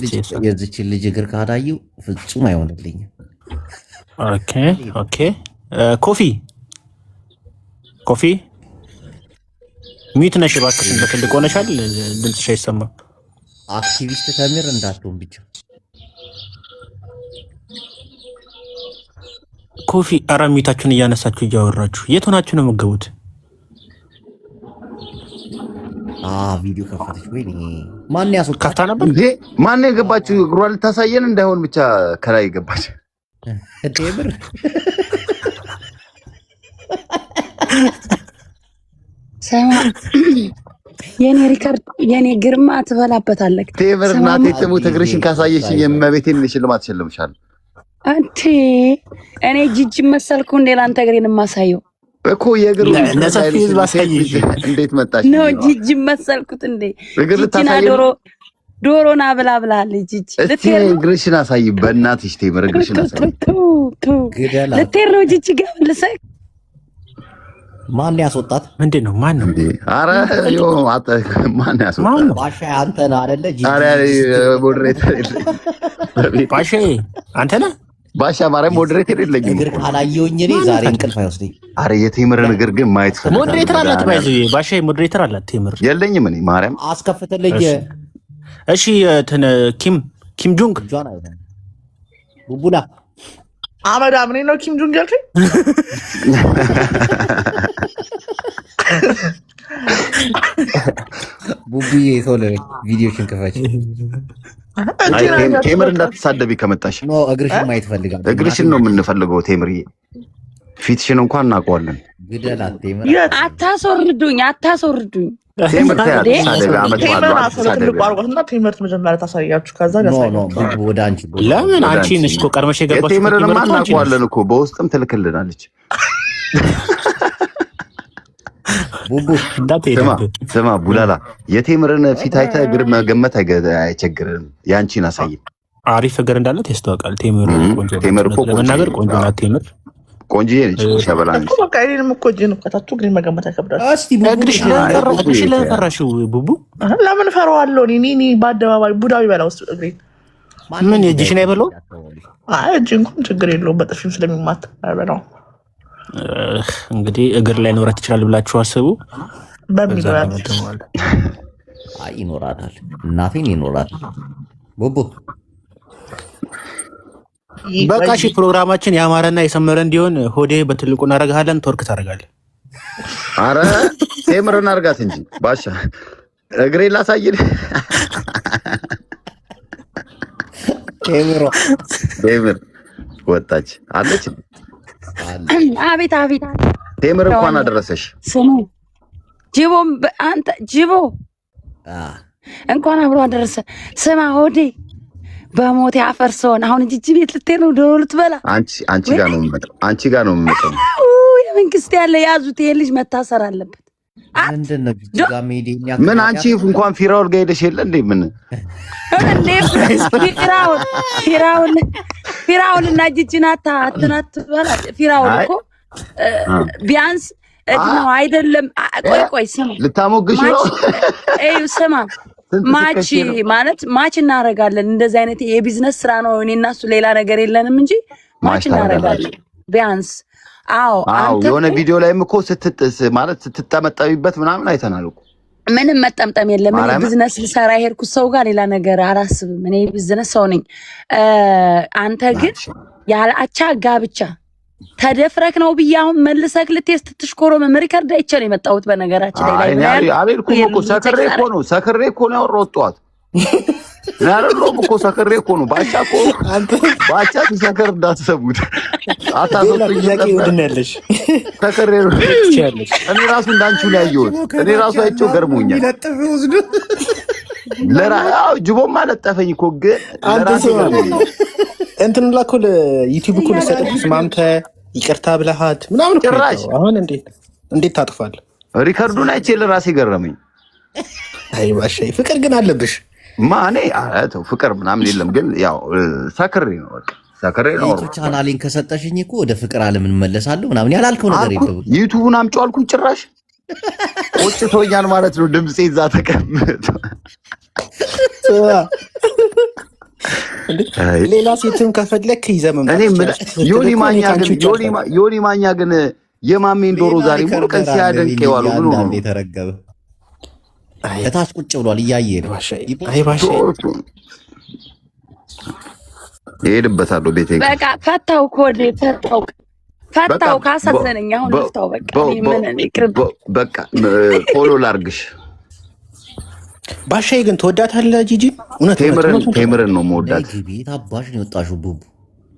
የዚችን ልጅ እግር ካዳየው ፍጹም አይሆንልኝም። ኦኬ ኦኬ። ኮፊ ሚዩት ነሽ እባክሽን። በትልቅ ሆነሻል፣ ድምፅሽ አይሰማም። አክቲቪስት ተምር እንዳትሆን ብቻ። ኮፊ ኧረ ሚዩታችሁን እያነሳችሁ እያወራችሁ የት ሆናችሁ ነው የምትገቡት? ቪዲዮ ከፈተች ወይ? ማን ያስወጣታ ነበር? ማን የገባችሁ? እግሯ ልታሳየን እንዳይሆን ብቻ ከላይ ገባች። ቴምር ሰማ የኔ ሪከርድ የኔ ግርማ ትበላበታለህ። ቴምር እናቴ ትሙት እግርሽን ካሳየሽኝ የመቤቴን ሽልማት እሸልምሻለሁ። አንተ እኔ ጂጂ መሰልኩ እንዴ ላንተ እግሬን የማሳየው እኮ የእግሩ ለሰፊ ህዝብ አሳየሽ። እንዴት መጣሽ? ነው ጂጂ መሰልኩት እንዴ? እግር ልታሳየኝ ዶሮና ብላ ብላለች ጂጂ። ልትሄድ እግርሽን አሳይ በእናትሽ ቴምር እግርሽን አሳይ። ልትሄድ ነው ጂጂ ጋር መልሰህ። ማን ያስወጣት? ምንድን ነው? ማን ነው? ኧረ ማን ያስወጣት? ባሻ አንተ ነህ አይደለ? ኧረ ሞዴሬተር ባሻ አንተ ነህ? ባሻ ማርያም ሞዴሬተር የለኝም። እግር ካላየሁኝ እኔ ዛሬ እንቅልፍ አይወስደኝ። ኧረ የቴምርን እግር ግን ማየት ፈልጋለሁ። ሞዴሬተር አላት ባይዙ ባሻ ሞዴሬተር አላት። ቴምር የለኝም እኔ ማርያም አስከፍተልኝ። እሺ ኪም ጆንግ ቡቡላ አመዳ ምን ነው ኪም ጆንግ ያልከኝ? ቡቡዬ ቶሎ ቪዲዮሽን ክፈች። ቴምር እንዳትሳደቢ ከመጣሽ። እግርሽን ማየት ፈልጋለሁ። እግርሽን ነው የምንፈልገው ቴምርዬ። ፊትሽን እንኳን እናውቀዋለን። ግደላት ቴምር። አታስወርዱኝ። ቴምር ትምህርት መጀመሪያ ታሳያችሁ። ከዛ ወደ አንቺ ለምን አንቺ ነሽ እኮ ቀድመሽ የገባሽ። ቴምርንማ እናውቀዋለን እኮ በውስጥም ትልክልናለች። ስማ ቡላላ፣ የቴምርን ፊት አይተህ እግር መገመት አይቸግርም። ያንቺን አሳይ። አሪፍ እግር እንዳለት ያስታውቃል። ቴምር እኮ ለመናገር ቆንጆ ናት። ቴምር ቆንጆዬ ነች። ሸበላ ነች። በቃ እኔንም እኮ እጄን ከታችሁ እግሬን መገመት አይከብዳል። እግርሽ ለፈራሽው ቡቡ ለምን ፈራዋለሁ? እኔ በአደባባይ ቡዳዊ በላ ውስጥ እግሬን ምን የእጅሽን አይበለው? አይ እጅ እንኳን ችግር የለውም። በጥፊም ስለሚማት አይበላው። እንግዲህ እግር ላይ ኖረት ይችላል ብላችሁ አስቡ። ይኖራታል። እናቴን ይኖራታል። ቡቡ በቃ እሺ፣ ፕሮግራማችን ያማረና የሰመረ እንዲሆን ሆዴ በትልቁ እናደርግሃለን። ቶርክ ታደርጋለህ። አረ ቴምርን አድርጋት እንጂ ባሻ እግሬ ላሳይል። ቴምር ወጣች አለች። አቤት አቤት። ቴምር እንኳን አደረሰሽ። ስሙ ጅቦ፣ አንተ ጅቦ እንኳን አብሮ አደረሰ። ስማ ሆዴ በሞት ያፈርሰውን አሁን ጂጂ ቤት ልትሄድ ነው። ዶሮ ልትበላ አንቺ ጋር ነው የምመጣው። አንቺ ጋር ነው የምመጣው። የመንግስት ያለ ያዙት። ይሄ ልጅ መታሰር አለበት። ምን አንቺ እንኳን ፊራውል ጋር ሄደሽ የለ እንዴ? ምን እንዴ ፊራውል እና ጂጂን አትናት በላ። ፊራውል እኮ ቢያንስ እድሜው አይደለም። ቆይ ስማ፣ ልታሞግሽ ነው? ስማ ማች ማለት ማች እናደርጋለን። እንደዚህ አይነት የቢዝነስ ስራ ነው። እኔ እና እሱ ሌላ ነገር የለንም እንጂ ማች እናደርጋለን ቢያንስ። አዎ የሆነ ቪዲዮ ላይም እኮ ስትጠመጠሚበት ምናምን አይተናል እኮ። ምንም መጠምጠም የለም። እኔ ቢዝነስ ልሰራ የሄድኩት ሰው ጋር ሌላ ነገር አላስብም። እኔ ቢዝነስ ሰው ነኝ። አንተ ግን ያለ አቻ ጋብቻ ተደፍረክ ነው ብዬ አሁን መልሰክ ልትስት ትሽኮሮ ሪከርድ አይቼ ነው የመጣሁት። በነገራችን ላይ አልሄድኩም እኮ ሰክሬ እኮ ነው ያወራሁት ጠዋት። ናረሎም እኮ ሰከሬ እኮ ነው ባቻ እኮ ባቻ ሲሰከር እንዳትሰሙት አታሰጡኝ ይወድናለሽ ሰከሬ ነው እኔ ራሱ እንዳንቹ ላይ ያየሁት እኔ ራሱ አይቼው ገርሞኛል ለራው ጅቦ ማለጠፈኝ እኮ ግን ለራሱ እንትን ላኩ ለዩቲዩብ እኮ ለሰጠች ማምተ ይቅርታ ብለሃት ምናምን ጭራሽ አሁን እንዴት ታጥፋል ሪከርዱን አይቼ ለራሴ ገረመኝ አይ ባሻይ ፍቅር ግን አለብሽ ማኔ አራተው ፍቅር ምናምን የለም ግን ያው ሰከሬ ነው በቃ ሰከሬ ነው ቻናሌን ከሰጠሽኝ እኮ ወደ ፍቅር ዓለም እንመለሳለሁ ምናምን ያላልከው ነገር የለም ዩቲዩብን አምጪው አልኩኝ ጭራሽ ወጭቶኛል ማለት ነው ድምጼ እዛ ተቀምጦ ሌላ ሴትም ከፈለክ ይዘመም እኔ ዮኒ ማኛ ግን የማሜን ዶሮ ዛሬ ሙሉ ቀን ሲያደንቅ ይዋሉ ብሎ ነው የተረገበ እታች ቁጭ ብሏል እያየ ነው አይ ባሻይ ይሄድበታል ቤቴ በቃ ፈታው ኮዴ ፈታው ካሳዘነኝ አሁን ልፍታው በቃ ምን እኔ ቅርብ በቃ ፎሎ ላርግሽ ባሻይ ግን ተወዳታለህ ጂጂ እውነት ቴምርን ነው መወዳት ቤት አባሽ ነው የወጣሽው ቡቡ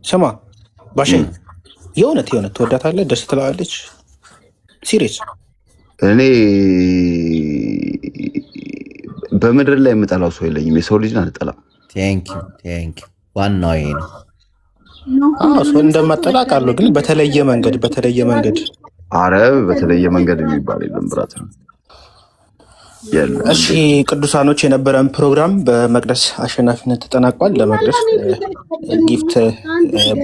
ስማ ባሻይ የእውነት ተወዳታለህ ደስ ትላለች ሲሪየስ እኔ በምድር ላይ የምጠላው ሰው የለኝም የሰው ልጅ አልጠላም ቴንክ ዩ ዋናው ይሄ ነው ሰው እንደማጠላ ቃሉ ግን በተለየ መንገድ አረ በተለየ መንገድ የሚባል የለም ብራት ነው እሺ ቅዱሳኖች የነበረን ፕሮግራም በመቅደስ አሸናፊነት ተጠናቋል ለመቅደስ ጊፍት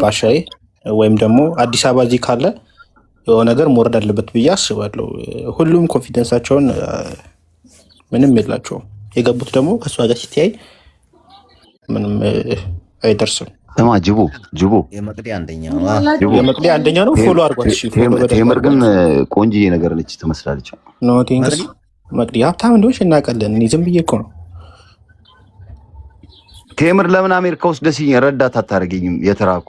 ባሻይ ወይም ደግሞ አዲስ አበባ እዚህ ካለ የሆነ ነገር መውረድ አለበት ብዬ አስባለሁ ሁሉም ኮንፊደንሳቸውን ምንም የላቸውም የገቡት ደግሞ ከሷ ጋር ሲታይ ምንም አይደርስም ተማ ጅቦ የመቅዲ አንደኛ ነው ፎሎ አድርጓት እሺ ቴምር ግን ቆንጆዬ ነገር ነች ትመስላለች ኖ ቲንክስ መቅዲ ሀብታም እንደሆነች እናውቃለን እኔ ዝም ብዬ እኮ ነው ቴምር ለምን አሜሪካ ውስጥ ደስ ይለኝ ረዳት አታረገኝም የተራኩ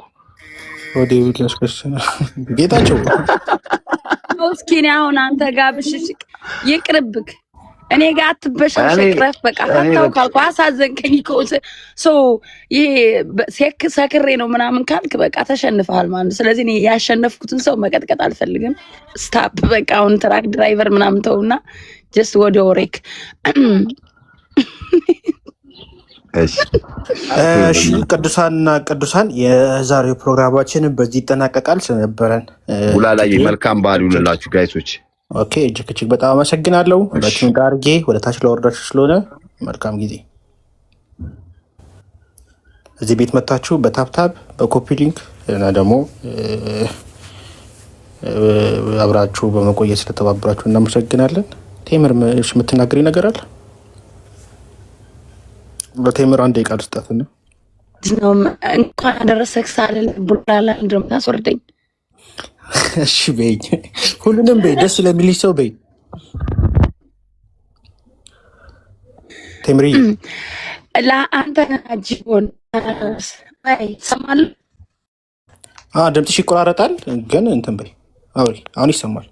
ወደ ቢትለስ ክርስቲያን ጌታቸው እስኪ አሁን አንተ ጋር ብሽሽቅ ይቅርብክ እኔ ጋር አትበሻሸቅ ረፍ በቃ ፈታው ካልኩ አሳዘንከኝ እኮ ይሄ ሰክሬ ነው ምናምን ካልክ በቃ ተሸንፈሃል ማለት ስለዚህ እኔ ያሸነፍኩትን ሰው መቀጥቀጥ አልፈልግም ስታፕ በቃ አሁን ትራክ ድራይቨር ምናምን ተውና ጀስት ወደ ወሬክ እሺ ቅዱሳን የዛሬው ፕሮግራማችን በዚህ ይጠናቀቃል ስለነበረን ውላላይ መልካም በዓል ይሁንላችሁ ጋይሶች ኦኬ እጅግ በጣም አመሰግናለሁ ሁላችሁም ጋር አድርጌ ወደ ታች ለወርዳችሁ ስለሆነ መልካም ጊዜ እዚህ ቤት መታችሁ በታፕታፕ በኮፒ ሊንክ እና ደግሞ አብራችሁ በመቆየት ስለተባበራችሁ እናመሰግናለን ቴምር የምትናገሪ ነገር አለ በቴምር አንድ ቃል ስጣትና እንኳን አደረሰክ ሳልል ቡላላ እንደም ታስወርደኝ እሺ በይኝ ሁሉንም በይ ደስ ለሚልሽ ሰው በይ ቴምሪ ለአንተ አጅቦን አይ ሰማል ድምፅሽ ይቆራረጣል ግን እንትን በይ አውሪ አሁን ይሰማል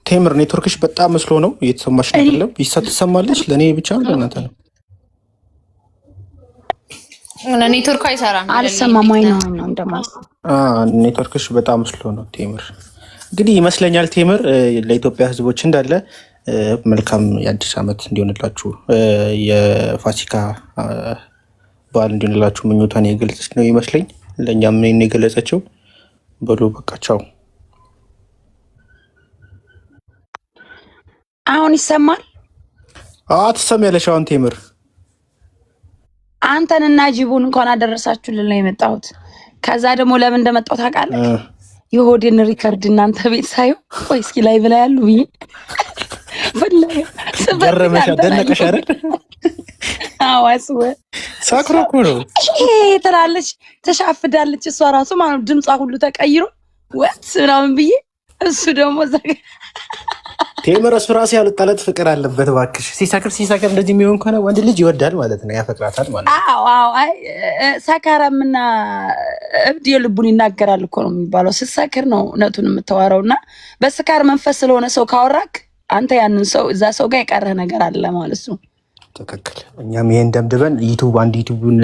ቴምር ኔትወርክሽ በጣም መስሎ ነው እየተሰማሽ አይደለም ይሰማልሽ ለኔ ብቻ ለእናንተ ነው ኔትወርክ አይሰራም አልሰማም ወይ ነው እንደማስ ኔትወርክሽ በጣም መስሎ ነው ቴምር እንግዲህ ይመስለኛል ቴምር ለኢትዮጵያ ህዝቦች እንዳለ መልካም የአዲስ ዓመት እንዲሆንላችሁ የፋሲካ በዓል እንዲሆንላችሁ ምኞቷን የገለጸች ነው ይመስለኝ ለእኛም ነው የገለጸችው በሉ በቃ ቻው አሁን ይሰማል ትሰሚያለሽ አሁን ቴምር አንተንና ጅቡን እንኳን አደረሳችሁ ልል ነው የመጣሁት ከዛ ደግሞ ለምን እንደመጣሁ ታውቃለህ የሆድን ሪከርድ እናንተ ቤት ሳይው ቆይ እስኪ ላይ ብላ ያሉ ብዬ ወላሂ ገረመሽ አደነቀሽ አይደል አዋስወ ሳክሮ እኮ ነው ትላለች ተሻፍዳለች እሷ ራሱ ማለት ድምጿ ሁሉ ተቀይሮ ወጥ ምናምን ብዬ እሱ ደግሞ ቴምር እሱ ራሱ ያልጣለት ፍቅር አለበት እባክሽ። ሲሰክር እንደዚህ የሚሆን ከሆነ ወንድ ልጅ ይወዳል ማለት ነው፣ ያፈቅራታል ማለት ነው። አዎ ሰካራምና እብድ የልቡን ይናገራል እኮ ነው የሚባለው። ስትሰክር ነው እውነቱን የምታወራው። እና በስካር መንፈስ ስለሆነ ሰው ካወራክ አንተ ያንን ሰው እዛ ሰው ጋር የቀረህ ነገር አለ ማለት ነው። ትክክል። እኛም ይሄን ደምድበን ዩቲዩቡን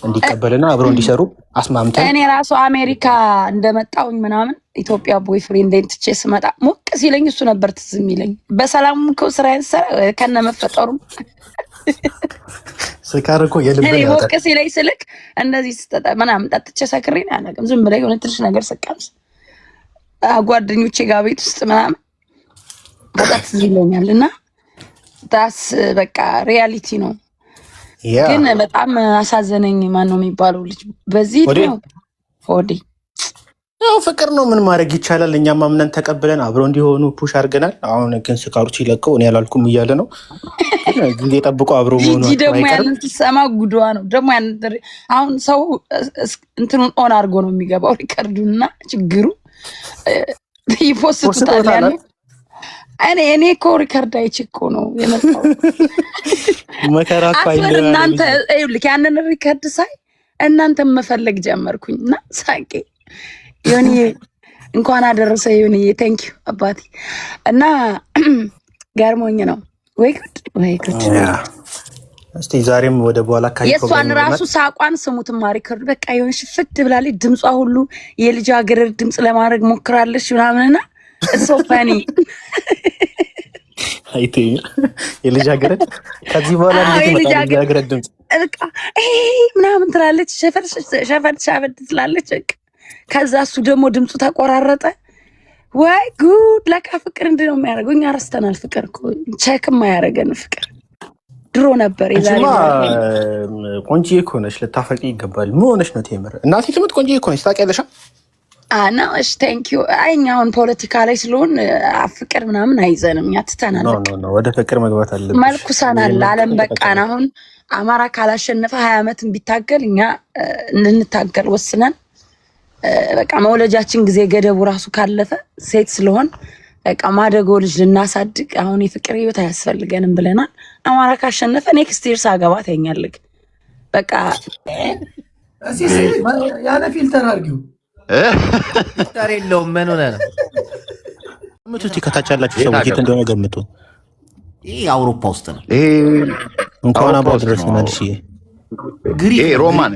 እንዲቀበልና አብረው እንዲሰሩ አስማምተን እኔ ራሱ አሜሪካ እንደመጣሁኝ ምናምን ኢትዮጵያ ቦይፍሬንዴን ትቼ ስመጣ ሞቅ ሲለኝ እሱ ነበር ትዝ የሚለኝ። በሰላም እኮ ስራዬን ስራ ከነ መፈጠሩ ስካር እኮ የልብ ነው። ሞቅ ሲለኝ ስልክ እንደዚህ ስትጠጣ ምናምን ጠጥቼ ሰክሬን አላውቅም። ዝም ብለኝ የሆነ ትንሽ ነገር ስቀምስ ጓደኞቼ ጋር ቤት ውስጥ ምናምን በጣም ትዝ ይለኛል። እና ዳስ በቃ ሪያሊቲ ነው። ግን በጣም አሳዘነኝ። ማን ነው የሚባለው ልጅ በዚህ ነው ሆዴ። ያው ፍቅር ነው፣ ምን ማድረግ ይቻላል። እኛም አምነን ተቀብለን አብረው እንዲሆኑ ፑሽ አድርገናል። አሁን ግን ስካሩ ሲለቀው እኔ ያላልኩም እያለ ነው። ጊዜ ጠብቆ አብረው መሆኑ ይሄ ደግሞ ያንን ትሰማ ጉዷ ነው ደግሞ ያን አሁን ሰው እንትኑን ኦን አድርጎ ነው የሚገባው ሪከርዱና ችግሩ ይፖስቱታል ያን እኔ እኮ ሪከርድ አይችኮ ነው የመጣው መከራ ፋይል እናንተ ይልክ ያንን ሪከርድ ሳይ እናንተ መፈለግ ጀመርኩኝና ሳቄ ዮኒ እንኳን አደረሰ ዮኒ ቴንክ ዩ አባቴ። እና ገርሞኝ ነው ወይ ጉድ እስቲ ዛሬም ወደ በኋላ የሷን ራሱ ሳቋን ስሙትማ ሪከርድ በቃ ዮኒ ሽፍት ብላለች። ድምጿ ሁሉ የልጃገረድ ድምጽ ለማድረግ ሞክራለች ምናምንና እሱ ፈኒ አይቴ የልጃገረድ ከዚህ በኋላ የልጃገረድ ድምጽ በቃ ምናምን ትላለች፣ ሸፈት ትላለች። ከዛ እሱ ደግሞ ድምፁ ተቆራረጠ። ወይ ጉድ! ለካ ፍቅር እንዲህ ነው የሚያደርገው። እኛ ረስተናል። ፍቅር እኮ ቼክም አያደርገን ፍቅር ድሮ ነበር። የዛሬ ቆንጆዬ እኮ ነሽ፣ ልታፈቂ ይገባል። ምን ሆነሽ ነው ቴምር? እናቴ ትሙት ቆንጆዬ እኮ ነሽ፣ ታውቂያለሽ። አና እሺ ቴንክ ዩ። እኛ አሁን ፖለቲካ ላይ ስለሆን ፍቅር ምናምን አይዘንም፣ እኛ ትተናል። ኖ ወደ ፍቅር መግባት አለብሽ። መልኩሳናል ዓለም በቃን። አሁን አማራ ካላሸነፈ 20 ዓመትን ቢታገል እኛ እንንታገል ወስነን በቃ መውለጃችን ጊዜ ገደቡ ራሱ ካለፈ ሴት ስለሆን በቃ ማደጎ ልጅ ልናሳድግ አሁን የፍቅር ህይወት አያስፈልገንም ብለናል። አማራ ካሸነፈ ኔክስት ይር ሳገባ ተኛልክ በቃ እሺ። ያለ ፊልተር አድርጊው ፊልተር የለውም። ምን ሆነ ነው ምቱት? ከታች ያላችሁ ሰዎች የት እንደሆነ ገምቱ። ይሄ አውሮፓ ውስጥ ነው። ይሄ እንኳን አብሮ ድረስ መልሽ። ግሪክ ሮማን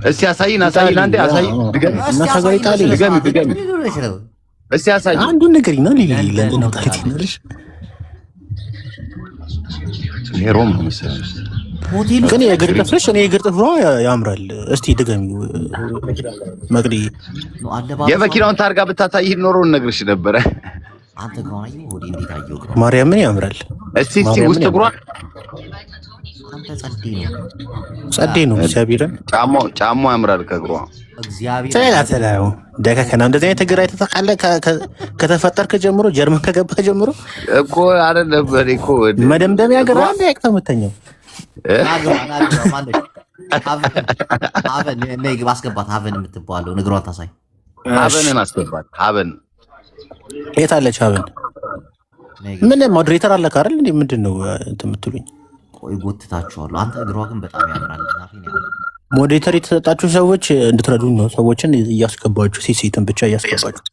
እስቲ አሳይን አንዴ አሳይ። ድገም እስቲ አሳይ። አንዱን ነገር ነው ሊሊ ለምን ታሪክ ነርሽ? ይሄ ሮም ነው መሰለኝ። ግን የእግር ጥፍርሽ እኔ የእግር ጥፍሯ ያምራል። እስቲ ድገሚው መቅዲ። የመኪናውን ታርጋ ብታሳይ ኖሮ እነግርሽ ነበረ። አንተ ጋር ነው ወዲ እንዴት አየው? ማርያምን ያምራል። እስቲ ውስጥ እግሯ ጸዴ ነው። እግዚአብሔርን ጫማው ያምራል ከእግሯ እግዚአብሔር ተላተላው ደከከና እንደዚህ አይነት እግር አይተታቃለ ከተፈጠርክ ጀምሮ ጀርመን ከገባ ጀምሮ እኮ አይደለም እኮ መደምደሚያ እግር አንድ ያቅተምተኛው አቨን ነይ ማስገባት አቨን የምትባለው ንግሯን ታሳይ። አቨንን አስገባት። አቨን የት አለች? አቨን ምን ሞዴሬተር አለ አይደል እንዴ? ምንድነው የምትሉኝ? ቆይ ጎትታችኋለሁ። አንተ እግሯ ግን በጣም ያምራል። ሞዴሬተር የተሰጣችሁ ሰዎች እንድትረዱኝ ነው። ሰዎችን እያስገባችሁ ሴትን ብቻ እያስገባችሁ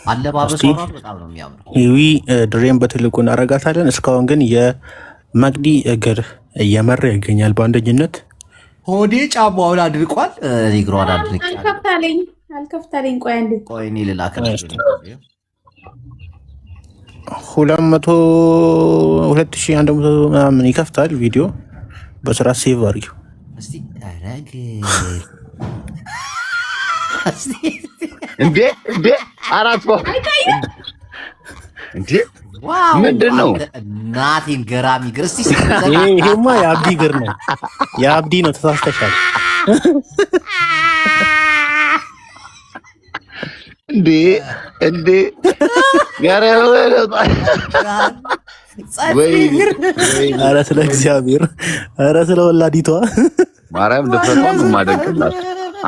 አለባበሷ በጣም ነው የሚያምረው። ይዊ ድሬም በትልቁ እናረጋታለን። እስካሁን ግን የመቅዲ እግር እየመራ ይገኛል በአንደኝነት። ሆዴ ጫማውን አድርቋል። እግሯን አድርቅ አልከፍታለኝ። ቆይ አንዴ ቆይ እኔ ልላክልሽ። 200 ምናምን ይከፍታል ቪዲዮ። በስራ ሴቭ አድርጊው እስቲ። አረግ እንዴ አራት እንዴ ምንድን ነው? እናቴን ገራሚ እግር። እስቲ ይሄማ የአብዲ እግር ነው። የአብዲ ነው። ተሳስተሻል። እንዴ ኧረ ስለ እግዚአብሔር፣ ኧረ ስለ ወላዲቷ ማርያም ደፍረቷ ነው የማደንቅላት።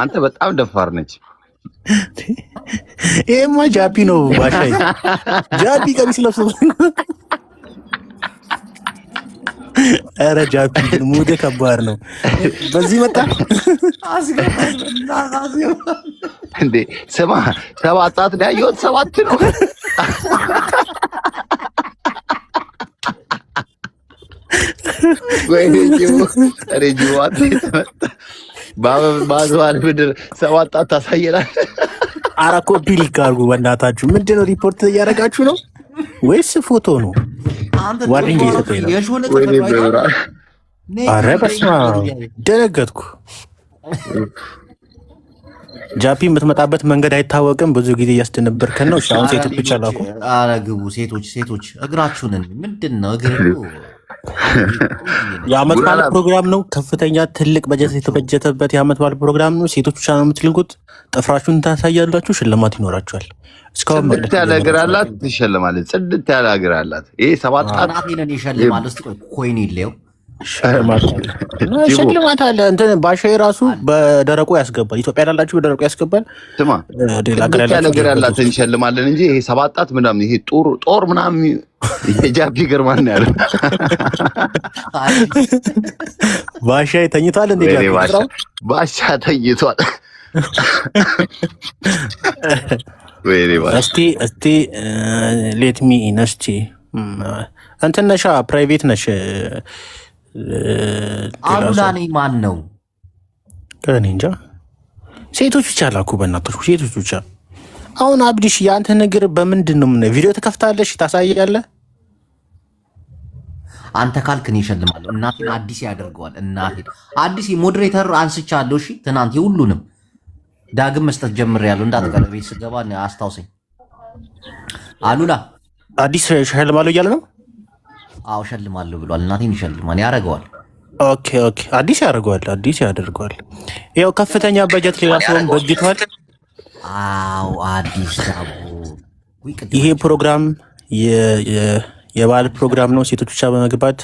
አንተ በጣም ደፋር ነች። ይሄማ ጃፒ ነው ባሻይ ጃፒ ቀሚስ ለብሶ ኧረ ጃፒ ሙድ ከባድ ነው። በዚህ መጣ እንዴ ስማ 7 ሰዓት ላይ ያየሁት 7 ነው። ወይ ሬጂው ባዝዋል ምድር 7 ሰዓት ታሳየናል። ኧረ ኮፒ ሊክ አድርጉ በእናታችሁ። ምንድን ነው ሪፖርት እያደረጋችሁ ነው ወይስ ፎቶ ነው? ዋርኒንግ እየሰጠኝ ነው። ኧረ በስመ አብ ደነገጥኩ። ጃፒ የምትመጣበት መንገድ አይታወቅም። ብዙ ጊዜ እያስደነበርከን ነው። አሁን ሴቶች ብቻ ላኩ። ኧረ ግቡ ሴቶች እግራችሁንን ምንድን ነው እግር የአመት በዓል ፕሮግራም ነው። ከፍተኛ ትልቅ በጀት የተበጀተበት የአመት በዓል ፕሮግራም ነው። ሴቶች ብቻ ነው የምትልጉት። ጥፍራችሁን ታሳያላችሁ፣ ሽልማት ይኖራችኋል። እስካሁን ጽድት ያለ እግር አላት፣ ትሸልማለች። ጽድት ያለ እግር አላት። ይሄ 7 ሰዓት ናቴንን ይሸልማል። እስቲ ቆይ ኮይን ይሌው ሽልማት አለ። እንትን ባሻይ ራሱ በደረቁ ያስገባል። ኢትዮጵያ ላላችሁ በደረቁ ያስገባል። ስማ ጽድት ያለ እግር ያላት እንሸልማለን እንጂ ይሄ 7 ሰዓት ምናምን ይሄ ጦር ምናምን የጃፒ ግርማ ነው ያለው። ባሻይ ተኝቷል እንዴ? ባሻ ተኝቷል። እስቲ ሌት ሚ ነስቲ እንትን ነሻ ፕራይቬት ነሽ። አሉላ ነኝ። ማን ነው? እኔ እንጃ። ሴቶች ብቻ ላኩ በእናቶች ሴቶች ብቻ። አሁን አብዲሽ የአንተ ነገር በምንድን ነው? ቪዲዮ ትከፍታለሽ ታሳያለህ። አንተ ካልክ እኔ እሸልማለሁ። እናቴን አዲስ ያደርገዋል። እናቴን አዲስ ሞዴሬተር አንስቻለሁ። እሺ ትናንት የሁሉንም ዳግም መስጠት ጀምሬያለሁ። እንዳትቀር ቤት ስገባ አስታውሰኝ። አሉላ አዲስ እሸልማለሁ እያለ ነው። አዎ እሸልማለሁ ብሏል። እናቴን ይሸልማል፣ ያደርገዋል። ኦኬ አዲስ ያደርገዋል። ያው ከፍተኛ በጀት ሌላ ሰውን በጅቷል። አዎ አዲስ ዳቦ። ይሄ ፕሮግራም የበዓል ፕሮግራም ነው። ሴቶች ብቻ በመግባት